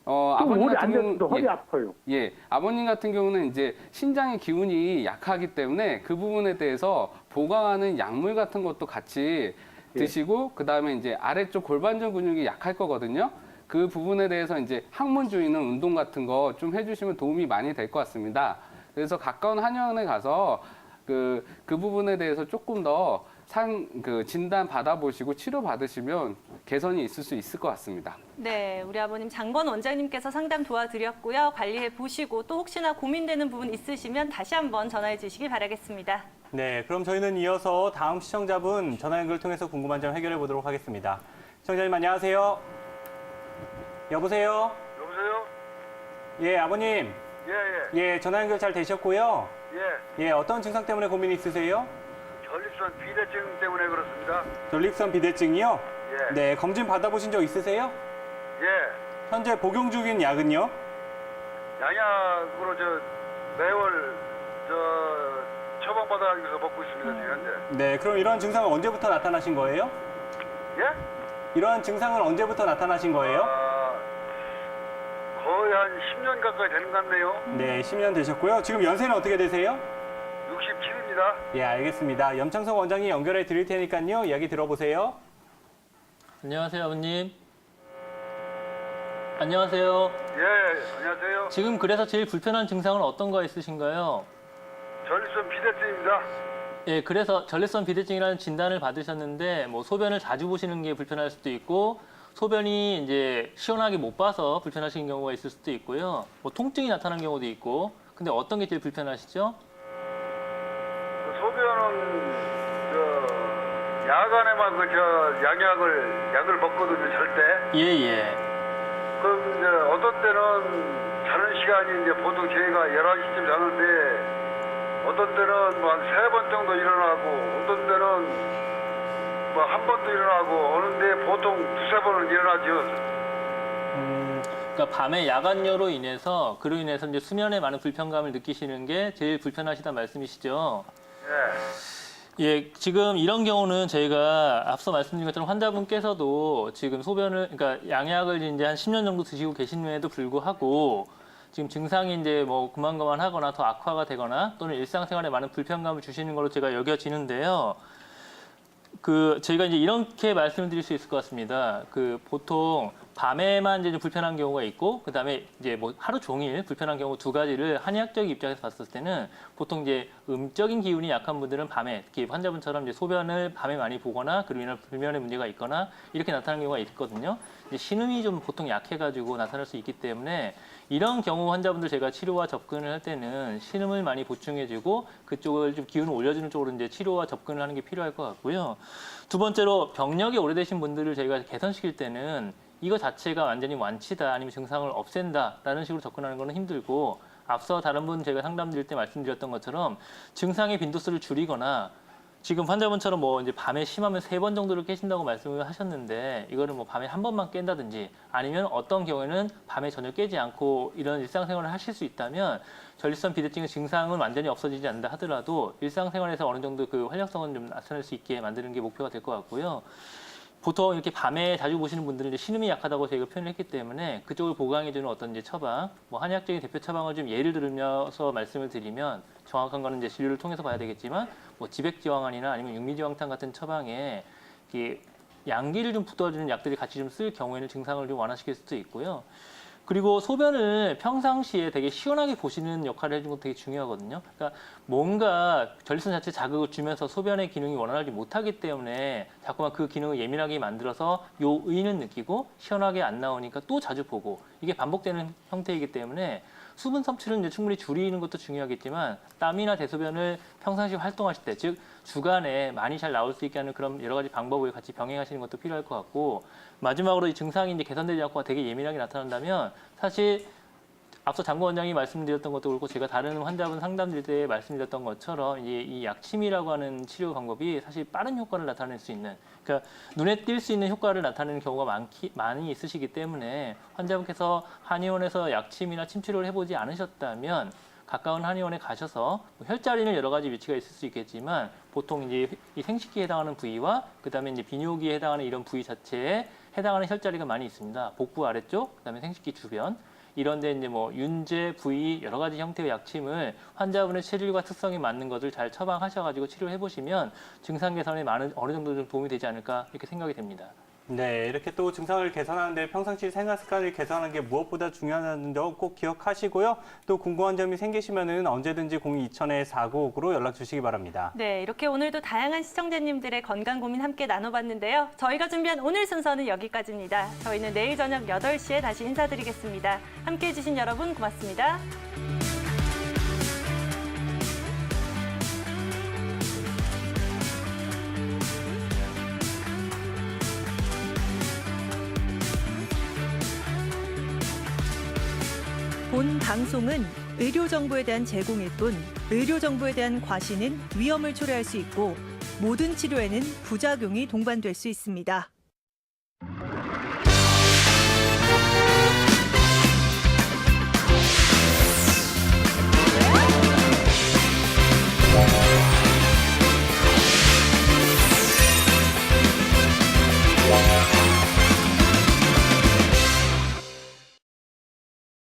아버님 머리 같은 앉아도 경우는 허리 아파요. 예, 아버님 같은 경우는 이제 신장의 기운이 약하기 때문에 그 부분에 대해서 보강하는 약물 같은 것도 같이 드시고 그다음에 이제 아래쪽 골반전 근육이 약할 거거든요. 그 부분에 대해서 이제 항문 조이는 운동 같은 거 좀 해주시면 도움이 많이 될 것 같습니다. 그래서 가까운 한의원에 가서 그 부분에 대해서 조금 더 진단 받아보시고 치료 받으시면 개선이 있을 수 있을 것 같습니다. 네, 우리 아버님 장건 원장님께서 상담 도와드렸고요. 관리해 보시고 또 혹시나 고민되는 부분 있으시면 다시 한번 전화해 주시기 바라겠습니다. 네, 그럼 저희는 이어서 다음 시청자분 전화 연결을 통해서 궁금한 점 해결해 보도록 하겠습니다. 시청자님 안녕하세요. 여보세요? 여보세요? 예, 아버님. 예, 예, 전화 연결 잘 되셨고요. 예. 예, 어떤 증상 때문에 고민이 있으세요? 전립선 비대증 때문에 그렇습니다. 전립선 비대증이요? 예. 네, 검진 받아보신 적 있으세요? 예. 현재 복용 중인 약은요? 양약으로 매월 처방받아서 먹고 있습니다, 지금 현재. 네, 그럼 이런 증상은 언제부터 나타나신 거예요? 예? 이러한 증상은 언제부터 나타나신 거예요? 거의 한 10년 가까이 되는 것 같네요. 네, 10년 되셨고요. 지금 연세는 어떻게 되세요? 67입니다. 예, 알겠습니다. 염창석 원장이 연결해 드릴 테니까요. 이야기 들어보세요. 안녕하세요, 아버님. 안녕하세요. 예, 안녕하세요. 지금 그래서 제일 불편한 증상은 어떤 거 있으신가요? 전립선 비대증입니다. 예, 그래서 전립선 비대증이라는 진단을 받으셨는데 뭐 소변을 자주 보시는 게 불편할 수도 있고 소변이 이제 시원하게 못 봐서 불편하신 경우가 있을 수도 있고요. 뭐 통증이 나타나는 경우도 있고. 근데 어떤 게 제일 불편하시죠? 소변은 야간에만 약을 먹거든요, 절대. 예. 그럼 이제 어떤 때는 자는 시간이 이제 보통 저희가 11시쯤 자는데 어떤 때는 뭐 한 3번 정도 일어나고 어떤 때는 뭐 한 번도 일어나고 어느데 보통 2-3번은 일어나죠. 그러니까 밤에 야간여로 인해서 그로 인해서 이제 수면에 많은 불편감을 느끼시는 게 제일 불편하시다는 말씀이시죠? 예, 지금 이런 경우는 저희가 앞서 말씀드린 것처럼 환자분께서도 지금 소변을, 그러니까 양약을 이제 한 10년 정도 드시고 계신데도 불구하고 지금 증상이 이제 뭐 그만하거나 더 악화가 되거나 또는 일상생활에 많은 불편감을 주시는 걸로 제가 여겨지는데요. 저희가 이제 이렇게 말씀을 드릴 수 있을 것 같습니다. 보통 밤에만 이제 좀 불편한 경우가 있고, 그 다음에 이제 뭐 하루 종일 불편한 경우 두 가지를 한의학적인 입장에서 봤을 때는 보통 이제 음적인 기운이 약한 분들은 밤에, 특히 환자분처럼 이제 소변을 밤에 많이 보거나 그로 인한 불면의 문제가 있거나 이렇게 나타나는 경우가 있거든요. 이제 신음이 좀 보통 약해가지고 나타날 수 있기 때문에 이런 경우 환자분들 제가 치료와 접근을 할 때는 신음을 많이 보충해주고 그쪽을 좀 기운을 올려주는 쪽으로 이제 치료와 접근을 하는 게 필요할 것 같고요. 두 번째로 병력이 오래되신 분들을 저희가 개선시킬 때는 이거 자체가 완전히 완치다 아니면 증상을 없앤다라는 식으로 접근하는 거는 힘들고 앞서 다른 분 제가 상담드릴 때 말씀드렸던 것처럼 증상의 빈도수를 줄이거나 지금 환자분처럼 뭐 이제 밤에 심하면 3번 정도를 깨신다고 말씀을 하셨는데 이거를 뭐 밤에 한 번만 깬다든지 아니면 어떤 경우에는 밤에 전혀 깨지 않고 이런 일상생활을 하실 수 있다면 전립선 비대증의 증상은 완전히 없어지지 않는다 하더라도 일상생활에서 어느 정도 그 활력성은 좀 나타날 수 있게 만드는 게 목표가 될 것 같고요. 보통 이렇게 밤에 자주 보시는 분들은 이제 신음이 약하다고 저희가 표현을 했기 때문에 그쪽을 보강해주는 어떤 이제 처방, 뭐 한의학적인 대표 처방을 좀 예를 들면서 말씀을 드리면 정확한 거는 이제 진료를 통해서 봐야 되겠지만 뭐 지백지황환이나 아니면 육미지황탄 같은 처방에 이렇게 양기를 좀 북돋아주는 약들이 같이 좀 쓸 경우에는 증상을 좀 완화시킬 수도 있고요. 그리고 소변을 평상시에 되게 시원하게 보시는 역할을 해주는 것도 되게 중요하거든요. 그러니까 뭔가 전립선 자체 자극을 주면서 소변의 기능이 원활하지 못하기 때문에 자꾸만 그 기능을 예민하게 만들어서 요의는 느끼고 시원하게 안 나오니까 또 자주 보고 이게 반복되는 형태이기 때문에 수분 섭취를 이제 충분히 줄이는 것도 중요하겠지만 땀이나 대소변을 평상시 활동하실 때, 즉 주간에 많이 잘 나올 수 있게 하는 그런 여러 가지 방법을 같이 병행하시는 것도 필요할 것 같고 마지막으로 이 증상이 이제 개선되지 않고 되게 예민하게 나타난다면 사실 앞서 장구 원장이 말씀드렸던 것도 그렇고 제가 다른 환자분 상담드릴 때 말씀드렸던 것처럼 이 약침이라고 하는 치료 방법이 사실 빠른 효과를 나타낼 수 있는 그러니까 눈에 띌 수 있는 효과를 나타내는 경우가 많이 있으시기 때문에 환자분께서 한의원에서 약침이나 침치료를 해보지 않으셨다면 가까운 한의원에 가셔서 혈자리는 여러 가지 위치가 있을 수 있겠지만 보통 이제 이 생식기에 해당하는 부위와 그다음에 이제 비뇨기에 해당하는 이런 부위 자체에 해당하는 혈자리가 많이 있습니다. 복부 아래쪽, 그다음에 생식기 주변. 이런데 이제 뭐 윤제, 부위 여러 가지 형태의 약침을 환자분의 체질과 특성에 맞는 것을 잘 처방하셔가지고 치료해 보시면 증상 개선에 어느 정도 좀 도움이 되지 않을까 이렇게 생각이 됩니다. 네, 이렇게 또 증상을 개선하는데 평상시 생활 습관을 개선하는 게 무엇보다 중요하다는 점 꼭 기억하시고요. 또 궁금한 점이 생기시면은 언제든지 02-2000-4959로 연락 주시기 바랍니다. 네, 이렇게 오늘도 다양한 시청자님들의 건강 고민 함께 나눠봤는데요. 저희가 준비한 오늘 순서는 여기까지입니다. 저희는 내일 저녁 8시에 다시 인사드리겠습니다. 함께해 주신 여러분 고맙습니다. 본 방송은 의료 정보에 대한 제공일 뿐 의료 정보에 대한 과시는 위험을 초래할 수 있고 모든 치료에는 부작용이 동반될 수 있습니다.